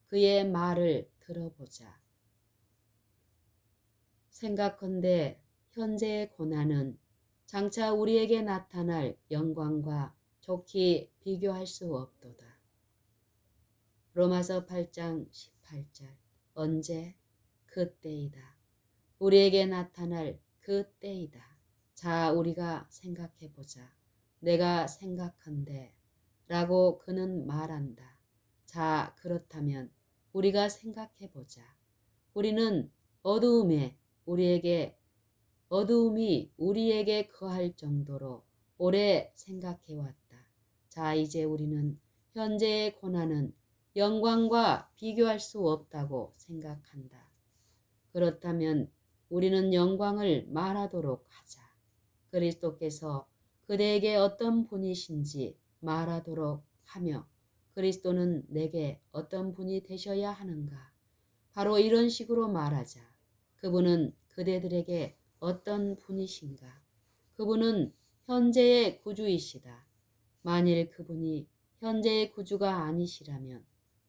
그의 말을 들어보자. 생각컨대 현재의 고난은 장차 우리에게 나타날 영광과 좋게 비교할 수 없도다. 로마서 8장 18절. 언제? 그때이다. 우리에게 나타날 그때이다. 자, 우리가 생각해보자. 내가 생각한데 라고 그는 말한다. 자, 그렇다면 우리가 생각해보자. 우리는 어두움이 우리에게 거할 정도로 오래 생각해왔다. 자, 이제 우리는 현재의 고난은 영광과 비교할 수 없다고 생각한다. 그렇다면 우리는 영광을 말하도록 하자. 그리스도께서 그대에게 어떤 분이신지 말하도록 하며 그리스도는 내게 어떤 분이 되셔야 하는가? 바로 이런 식으로 말하자. 그분은 그대들에게 어떤 분이신가? 그분은 현재의 구주이시다. 만일 그분이 현재의 구주가 아니시라면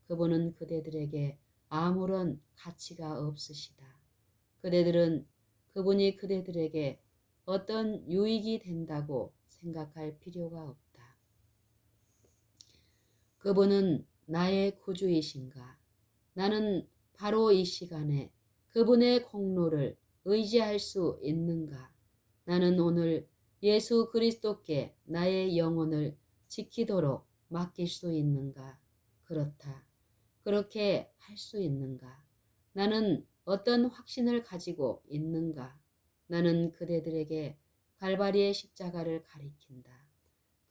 그분은 그대들에게 아무런 가치가 없으시다. 그대들은 그분이 그대들에게 어떤 유익이 된다고 생각할 필요가 없다. 그분은 나의 구주이신가? 나는 바로 이 시간에 그분의 공로를 의지할 수 있는가? 나는 오늘 예수 그리스도께 나의 영혼을 지키도록 맡길 수 있는가? 그렇다. 그렇게 할 수 있는가? 나는 어떤 확신을 가지고 있는가? 나는 그대들에게 갈바리의 십자가를 가리킨다.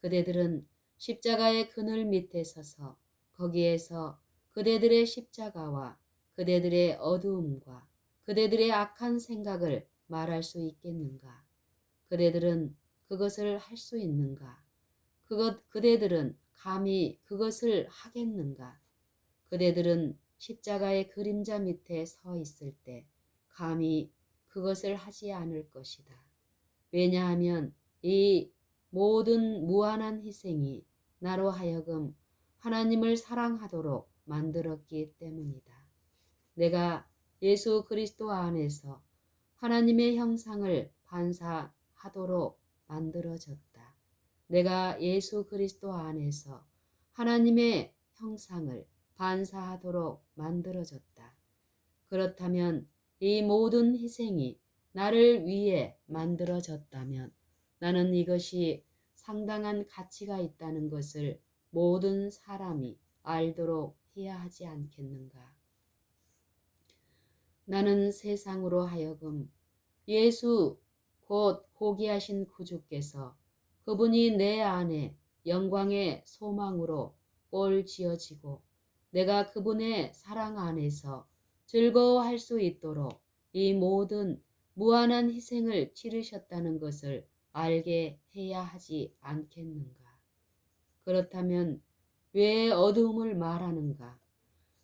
그대들은 십자가의 그늘 밑에 서서 거기에서 그대들의 십자가와 그대들의 어두움과 그대들의 악한 생각을 말할 수 있겠는가? 그대들은 그것을 할 수 있는가? 그대들은 감히 그것을 하겠는가? 그대들은 십자가의 그림자 밑에 서 있을 때 감히 그것을 하지 않을 것이다. 왜냐하면 이 모든 무한한 희생이 나로 하여금 하나님을 사랑하도록 만들었기 때문이다. 내가 예수 그리스도 안에서 하나님의 형상을 반사하도록 만들어졌다. 내가 예수 그리스도 안에서 하나님의 형상을 반사하도록 만들어졌다. 그렇다면 이 모든 희생이 나를 위해 만들어졌다면 나는 이것이 상당한 가치가 있다는 것을 모든 사람이 알도록 해야 하지 않겠는가? 나는 세상으로 하여금 예수 곧 고귀하신 구주께서 그분이 내 안에 영광의 소망으로 꼴 지어지고 내가 그분의 사랑 안에서 즐거워할 수 있도록 이 모든 무한한 희생을 치르셨다는 것을 알게 해야 하지 않겠는가? 그렇다면 왜 어두움을 말하는가?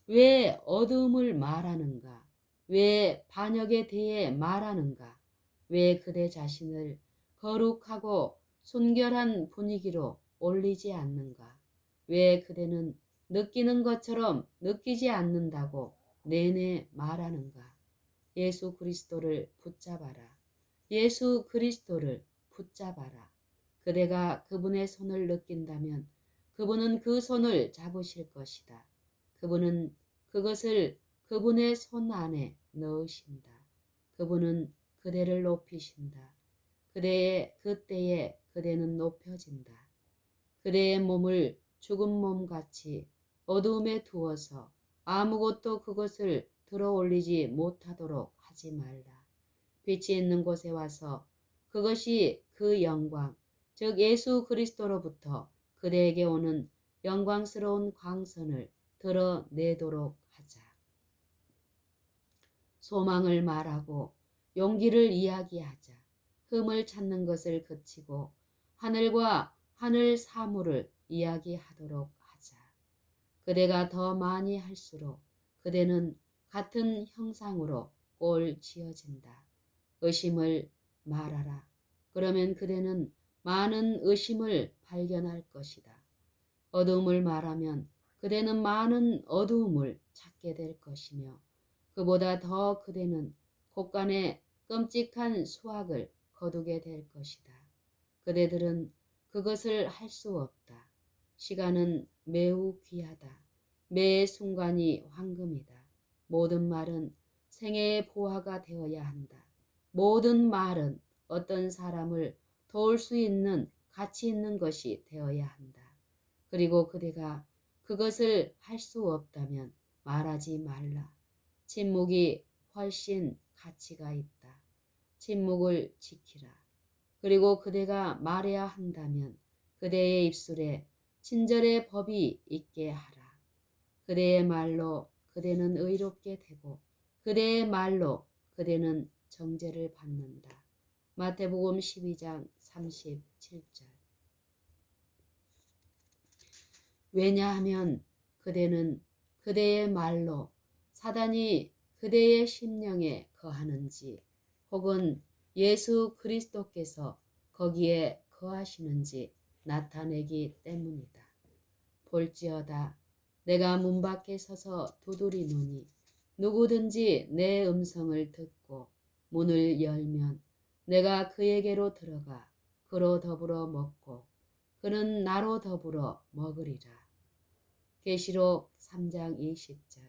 왜 어두움을 말하는가? 왜 반역에 대해 말하는가? 왜 그대 자신을 거룩하고 순결한 분위기로 올리지 않는가? 왜 그대는 느끼는 것처럼 느끼지 않는다고 내내 말하는가? 예수 그리스도를 붙잡아라. 예수 그리스도를 붙잡아라. 그대가 그분의 손을 느낀다면 그분은 그 손을 잡으실 것이다. 그분은 그것을 그분의 손 안에 넣으신다. 그분은 그대를 높이신다. 그때에 그대는 높여진다. 그대의 몸을 죽은 몸같이 어두움에 두어서 아무것도 그것을 들어 올리지 못하도록 하지 말라. 빛이 있는 곳에 와서 그것이 그 영광, 즉 예수 그리스도로부터 그대에게 오는 영광스러운 광선을 드러내도록 하자. 소망을 말하고 용기를 이야기하자. 흠을 찾는 것을 그치고 하늘과 하늘 사물을 이야기하도록 하자. 그대가 더 많이 할수록 그대는 같은 형상으로 꼴 지어진다. 의심을 말하라. 그러면 그대는 많은 의심을 발견할 것이다. 어두움을 말하면 그대는 많은 어두움을 찾게 될 것이며 그보다 더 그대는 곳간에 끔찍한 수확을 거두게 될 것이다. 그대들은 그것을 할 수 없다. 시간은 매우 귀하다. 매 순간이 황금이다. 모든 말은 생애의 보화가 되어야 한다. 모든 말은 어떤 사람을 도울 수 있는 가치 있는 것이 되어야 한다. 그리고 그대가 그것을 할 수 없다면 말하지 말라. 침묵이 훨씬 가치가 있다. 침묵을 지키라. 그리고 그대가 말해야 한다면 그대의 입술에 친절의 법이 있게 하라. 그대의 말로 그대는 의롭게 되고 그대의 말로 그대는 정죄를 받는다. 마태복음 12장 37절. 왜냐하면 그대는 그대의 말로 사단이 그대의 심령에 거하는지 혹은 예수 그리스도께서 거기에 거하시는지 나타내기 때문이다. 볼지어다 내가 문 밖에 서서 두드리노니 누구든지 내 음성을 듣고 문을 열면 내가 그에게로 들어가 그로 더불어 먹고 그는 나로 더불어 먹으리라. 계시록 3장 20절.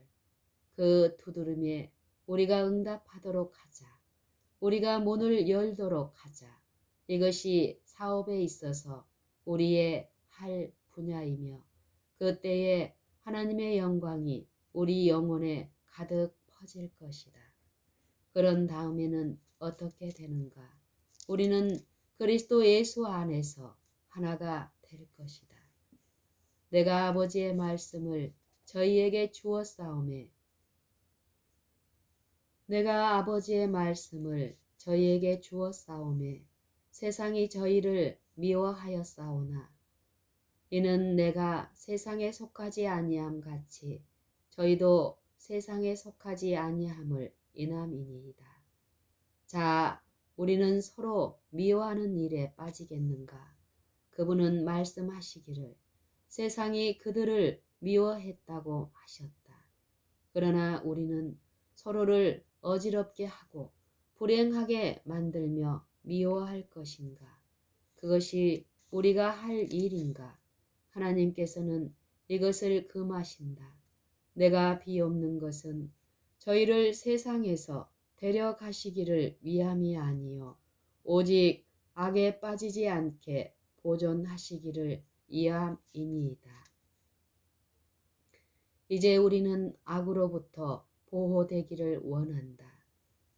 그 두드림에 우리가 응답하도록 하자. 우리가 문을 열도록 하자. 이것이 사업에 있어서 우리의 할 분야이며 그때에 하나님의 영광이 우리 영혼에 가득 퍼질 것이다. 그런 다음에는 어떻게 되는가? 우리는 그리스도 예수 안에서 하나가 될 것이다. 내가 아버지의 말씀을 저희에게 주었사오매 내가 아버지의 말씀을 저희에게 주었사오매 세상이 저희를 미워하였사오나 이는 내가 세상에 속하지 아니함 같이 저희도 세상에 속하지 아니함을 인함이니이다. 자, 우리는 서로 미워하는 일에 빠지겠는가? 그분은 말씀하시기를 세상이 그들을 미워했다고 하셨다. 그러나 우리는 서로를 어지럽게 하고 불행하게 만들며 미워할 것인가? 그것이 우리가 할 일인가? 하나님께서는 이것을 금하신다. 내가 비옵는 것은 저희를 세상에서 데려가시기를 위함이 아니요 오직 악에 빠지지 않게 보존하시기를 위함이니이다. 이제 우리는 악으로부터 보호되기를 원한다.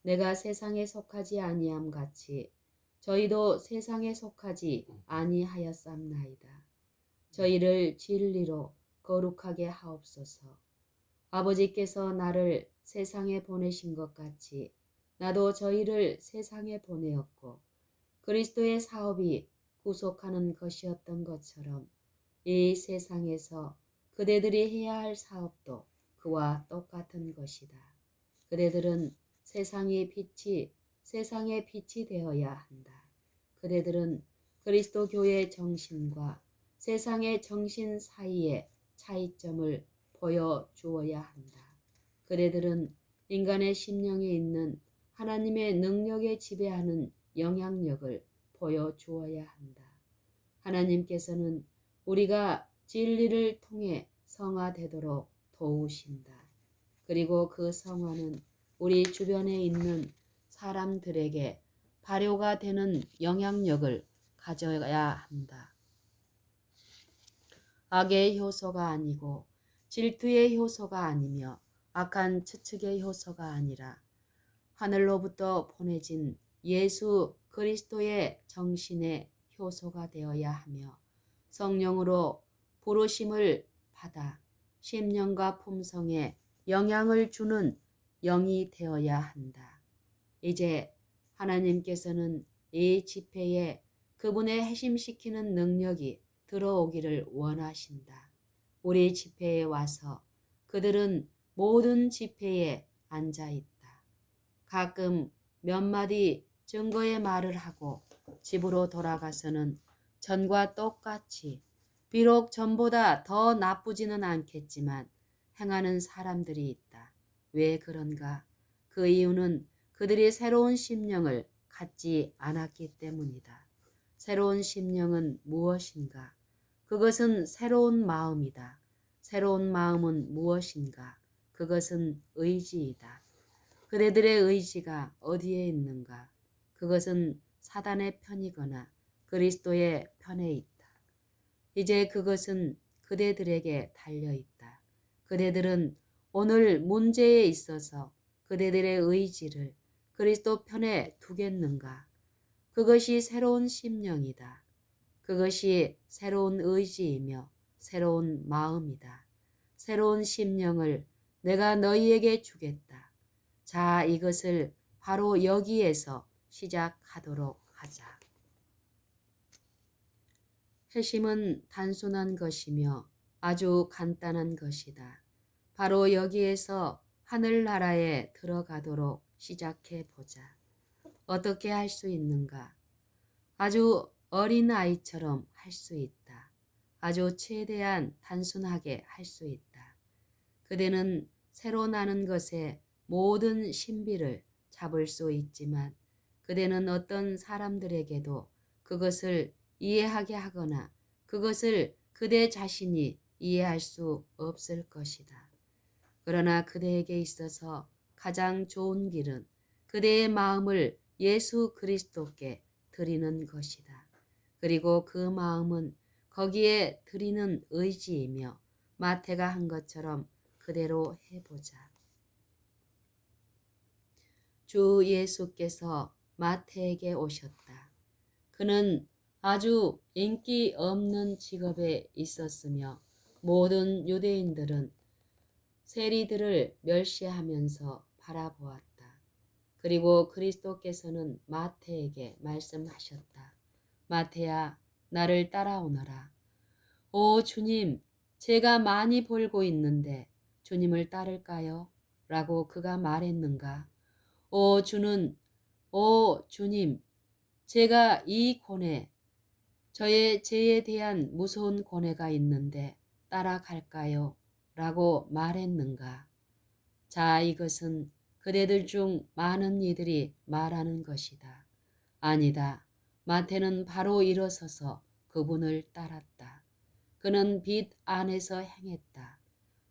내가 세상에 속하지 아니함 같이 저희도 세상에 속하지 아니하였삼나이다. 저희를 진리로 거룩하게 하옵소서. 아버지께서 나를 세상에 보내신 것 같이 나도 저희를 세상에 보내었고 그리스도의 사업이 구속하는 것이었던 것처럼 이 세상에서 그대들이 해야 할 사업도 그와 똑같은 것이다. 그대들은 세상의 빛이 되어야 한다. 그대들은 그리스도 교회의 정신과 세상의 정신 사이의 차이점을 보여주어야 한다. 그대들은 인간의 심령에 있는 하나님의 능력에 지배하는 영향력을 보여주어야 한다. 하나님께서는 우리가 진리를 통해 성화되도록 도우신다. 그리고 그 성화는 우리 주변에 있는 사람들에게 발효가 되는 영향력을 가져야 한다. 악의 효소가 아니고 질투의 효소가 아니며 악한 추측의 효소가 아니라 하늘로부터 보내진 예수 그리스도의 정신의 효소가 되어야 하며 성령으로 부르심을 받아 심령과 품성에 영향을 주는 영이 되어야 한다. 이제 하나님께서는 이 집회에 그분의 회심시키는 능력이 들어오기를 원하신다. 우리 집회에 와서 그들은 모든 집회에 앉아 있다. 가끔 몇 마디 증거의 말을 하고 집으로 돌아가서는 전과 똑같이 비록 전보다 더 나쁘지는 않겠지만 행하는 사람들이 있다. 왜 그런가? 그 이유는 그들이 새로운 심령을 갖지 않았기 때문이다. 새로운 심령은 무엇인가? 그것은 새로운 마음이다. 새로운 마음은 무엇인가? 그것은 의지이다. 그대들의 의지가 어디에 있는가? 그것은 사단의 편이거나 그리스도의 편에 있다. 이제 그것은 그대들에게 달려있다. 그대들은 오늘 문제에 있어서 그대들의 의지를 그리스도 편에 두겠는가? 그것이 새로운 심령이다. 그것이 새로운 의지이며 새로운 마음이다. 새로운 심령을 내가 너희에게 주겠다. 자, 이것을 바로 여기에서 시작하도록 하자. 회심은 단순한 것이며 아주 간단한 것이다. 바로 여기에서 하늘나라에 들어가도록 시작해 보자. 어떻게 할 수 있는가? 아주 어린 아이처럼 할 수 있다. 아주 최대한 단순하게 할 수 있다. 그대는 새로 나는 것에 모든 신비를 잡을 수 있지만 그대는 어떤 사람들에게도 그것을 이해하게 하거나 그것을 그대 자신이 이해할 수 없을 것이다. 그러나 그대에게 있어서 가장 좋은 길은 그대의 마음을 예수 그리스도께 드리는 것이다. 그리고 그 마음은 거기에 드리는 의지이며 마태가 한 것처럼 그대로 해보자. 주 예수께서 마태에게 오셨다. 그는 아주 인기 없는 직업에 있었으며 모든 유대인들은 세리들을 멸시하면서 바라보았다. 그리고 그리스도께서는 마태에게 말씀하셨다. 마태야, 나를 따라오너라. 오 주님, 제가 많이 벌고 있는데 주님을 따를까요? 라고 그가 말했는가? 오 주는, 오 주님, 제가 이 고뇌, 저의 죄에 대한 무서운 고뇌가 있는데 따라갈까요? 라고 말했는가? 자, 이것은 그대들 중 많은 이들이 말하는 것이다. 아니다. 마태는 바로 일어서서 그분을 따랐다. 그는 빛 안에서 행했다.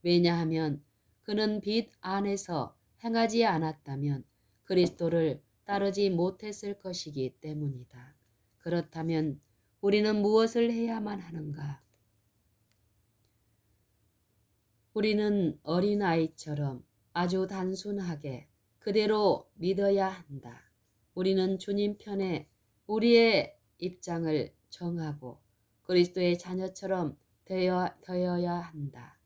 왜냐하면 그는 빛 안에서 행하지 않았다면 그리스도를 따르지 못했을 것이기 때문이다. 그렇다면 우리는 무엇을 해야만 하는가? 우리는 어린아이처럼 아주 단순하게 그대로 믿어야 한다. 우리는 주님 편에 우리의 입장을 정하고 그리스도의 자녀처럼 되어야 한다.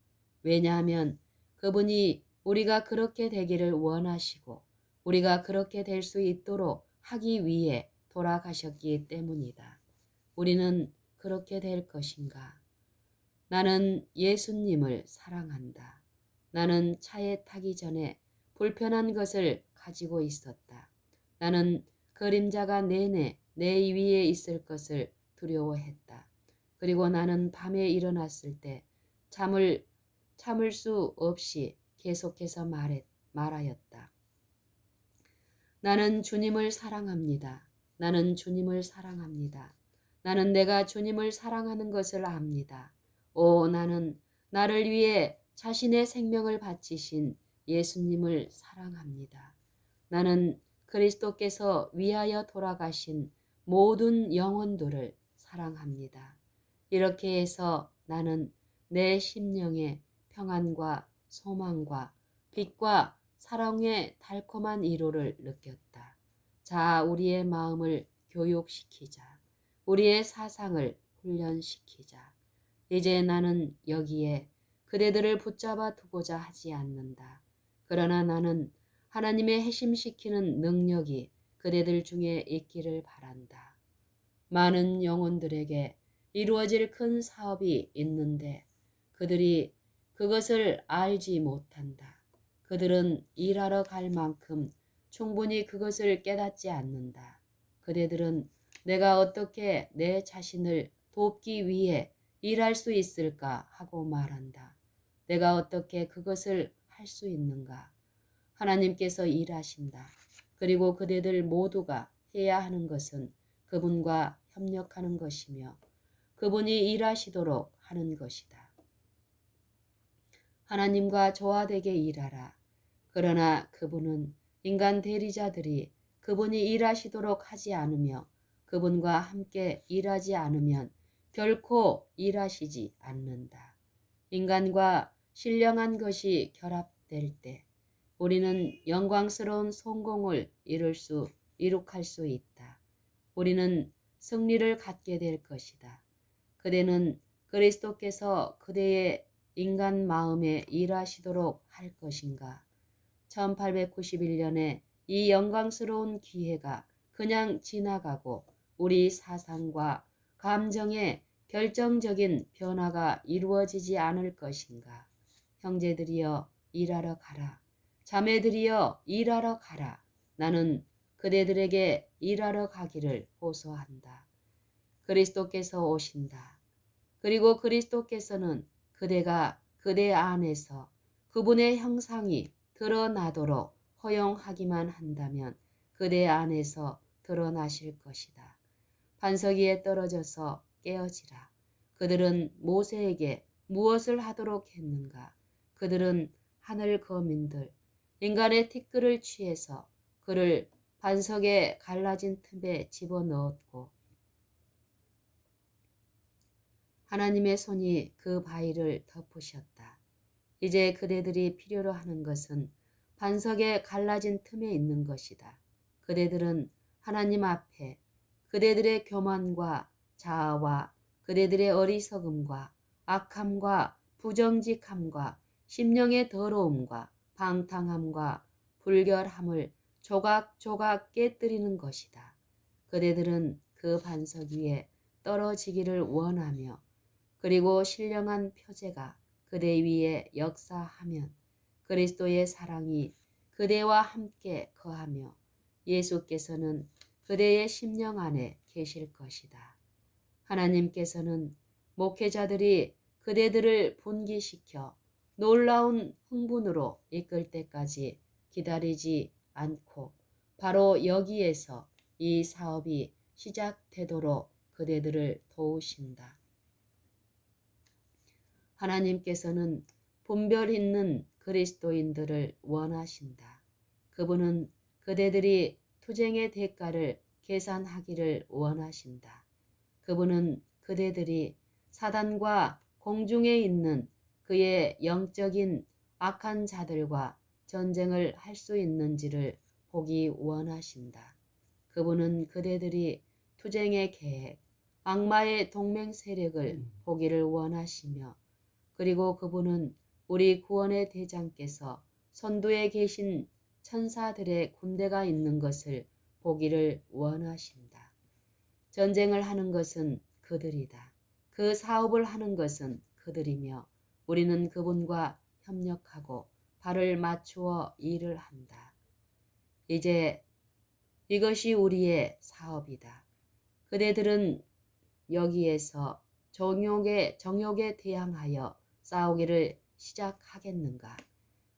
왜냐하면 그분이 우리가 그렇게 되기를 원하시고 우리가 그렇게 될 수 있도록 하기 위해 돌아가셨기 때문이다. 우리는 그렇게 될 것인가? 나는 예수님을 사랑한다. 나는 차에 타기 전에 불편한 것을 가지고 있었다. 나는 그림자가 내내 내 위에 있을 것을 두려워했다. 그리고 나는 밤에 일어났을 때 참을 수 없이 계속해서 말하였다. 나는 주님을 사랑합니다. 나는 주님을 사랑합니다. 나는 내가 주님을 사랑하는 것을 압니다. 오, 나는 나를 위해 자신의 생명을 바치신 예수님을 사랑합니다. 나는 그리스도께서 위하여 돌아가신 모든 영혼들을 사랑합니다. 이렇게 해서 나는 내 심령의 평안과 소망과 빛과 사랑의 달콤한 위로를 느꼈다. 자, 우리의 마음을 교육시키자. 우리의 사상을 훈련시키자. 이제 나는 여기에 그대들을 붙잡아 두고자 하지 않는다. 그러나 나는 하나님의 회심시키는 능력이 그대들 중에 있기를 바란다. 많은 영혼들에게 이루어질 큰 사업이 있는데 그들이 그것을 알지 못한다. 그들은 일하러 갈 만큼 충분히 그것을 깨닫지 않는다. 그대들은 내가 어떻게 내 자신을 돕기 위해 일할 수 있을까 하고 말한다. 내가 어떻게 그것을 할 수 있는가? 하나님께서 일하신다. 그리고 그대들 모두가 해야 하는 것은 그분과 협력하는 것이며 그분이 일하시도록 하는 것이다. 하나님과 조화되게 일하라. 그러나 그분은 인간 대리자들이 그분이 일하시도록 하지 않으며 그분과 함께 일하지 않으면 결코 일하시지 않는다. 인간과 신령한 것이 결합될 때 우리는 영광스러운 성공을 이룩할 수 있다. 우리는 승리를 갖게 될 것이다. 그대는 그리스도께서 그대의 인간 마음에 일하시도록 할 것인가? 1891년에 이 영광스러운 기회가 그냥 지나가고 우리 사상과 감정의 결정적인 변화가 이루어지지 않을 것인가? 형제들이여 일하러 가라. 자매들이여 일하러 가라. 나는 그대들에게 일하러 가기를 호소한다. 그리스도께서 오신다. 그리고 그리스도께서는 그대가 그대 안에서 그분의 형상이 드러나도록 허용하기만 한다면 그대 안에서 드러나실 것이다. 반석 위에 떨어져서 깨어지라. 그들은 모세에게 무엇을 하도록 했는가? 그들은 하늘 거민들, 인간의 티끌을 취해서 그를 반석에 갈라진 틈에 집어넣었고 하나님의 손이 그 바위를 덮으셨다. 이제 그대들이 필요로 하는 것은 반석에 갈라진 틈에 있는 것이다. 그대들은 하나님 앞에 그대들의 교만과 자아와 그대들의 어리석음과 악함과 부정직함과 심령의 더러움과 방탕함과 불결함을 조각조각 깨뜨리는 것이다. 그대들은 그 반석 위에 떨어지기를 원하며 그리고 신령한 표제가 그대 위에 역사하면 그리스도의 사랑이 그대와 함께 거하며 예수께서는 그대의 심령 안에 계실 것이다. 하나님께서는 목회자들이 그대들을 분기시켜 놀라운 흥분으로 이끌 때까지 기다리지 않고 바로 여기에서 이 사업이 시작되도록 그대들을 도우신다. 하나님께서는 분별 있는 그리스도인들을 원하신다. 그분은 그대들이 투쟁의 대가를 계산하기를 원하신다. 그분은 그대들이 사단과 공중에 있는 그의 영적인 악한 자들과 전쟁을 할 수 있는지를 보기 원하신다. 그분은 그대들이 투쟁의 계획, 악마의 동맹 세력을 보기를 원하시며 그리고 그분은 우리 구원의 대장께서 선두에 계신 천사들의 군대가 있는 것을 보기를 원하신다. 전쟁을 하는 것은 그들이다. 그 사업을 하는 것은 그들이며 우리는 그분과 협력하고 발을 맞추어 일을 한다. 이제 이것이 우리의 사업이다. 그대들은 여기에서 정욕에 대항하여 싸우기를 시작하겠는가?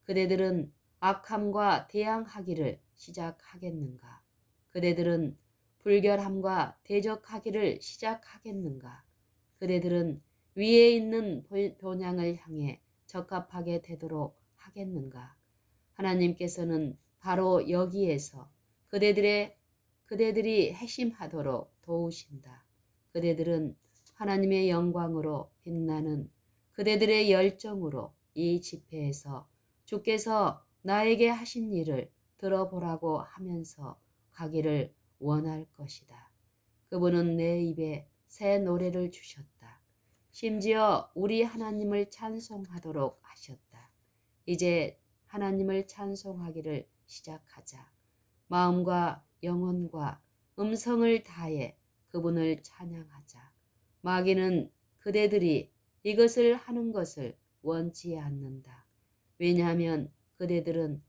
그대들은 악함과 대항하기를 시작하겠는가? 그대들은 불결함과 대적하기를 시작하겠는가? 그대들은 위에 있는 본향을 향해 적합하게 되도록 하겠는가? 하나님께서는 바로 여기에서 그대들이 핵심하도록 도우신다. 그대들은 하나님의 영광으로 빛나는 그대들의 열정으로 이 집회에서 주께서 나에게 하신 일을 들어보라고 하면서 가기를 원할 것이다. 그분은 내 입에 새 노래를 주셨다. 심지어 우리 하나님을 찬송하도록 하셨다. 이제 하나님을 찬송하기를 시작하자. 마음과 영혼과 음성을 다해 그분을 찬양하자. 마귀는 그대들이 이것을 하는 것을 원치 않는다. 왜냐하면 그대들은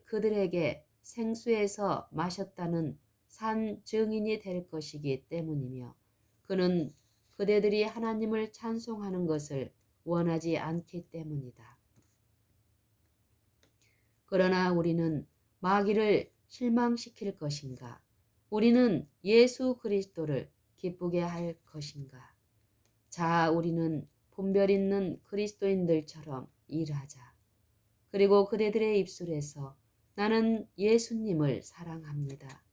그들에게 생수에서 마셨다는 산 증인이 될 것이기 때문이며 그는 그대들이 하나님을 찬송하는 것을 원하지 않기 때문이다. 그러나 우리는 마귀를 실망시킬 것인가? 우리는 예수 그리스도를 기쁘게 할 것인가? 자, 우리는 분별 있는 그리스도인들처럼 일하자. 그리고 그대들의 입술에서 나는 예수님을 사랑합니다.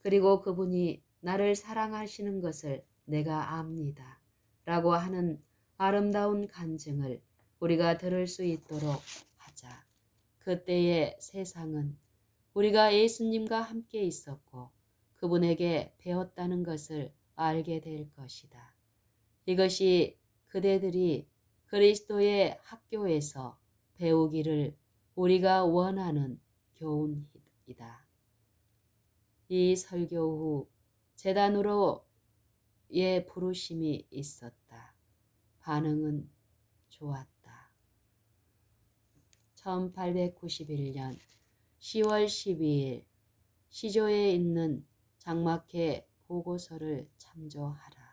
그리고 그분이 나를 사랑하시는 것을 내가 압니다. 라고 하는 아름다운 간증을 우리가 들을 수 있도록 하자. 그때의 세상은 우리가 예수님과 함께 있었고 그분에게 배웠다는 것을 알게 될 것이다. 이것이 그대들이 그리스도의 학교에서 배우기를 우리가 원하는 교훈이다. 이 설교 후 재단으로의 부르심이 있었다. 반응은 좋았다. 1891년 10월 12일 시조에 있는 장막회 보고서를 참조하라.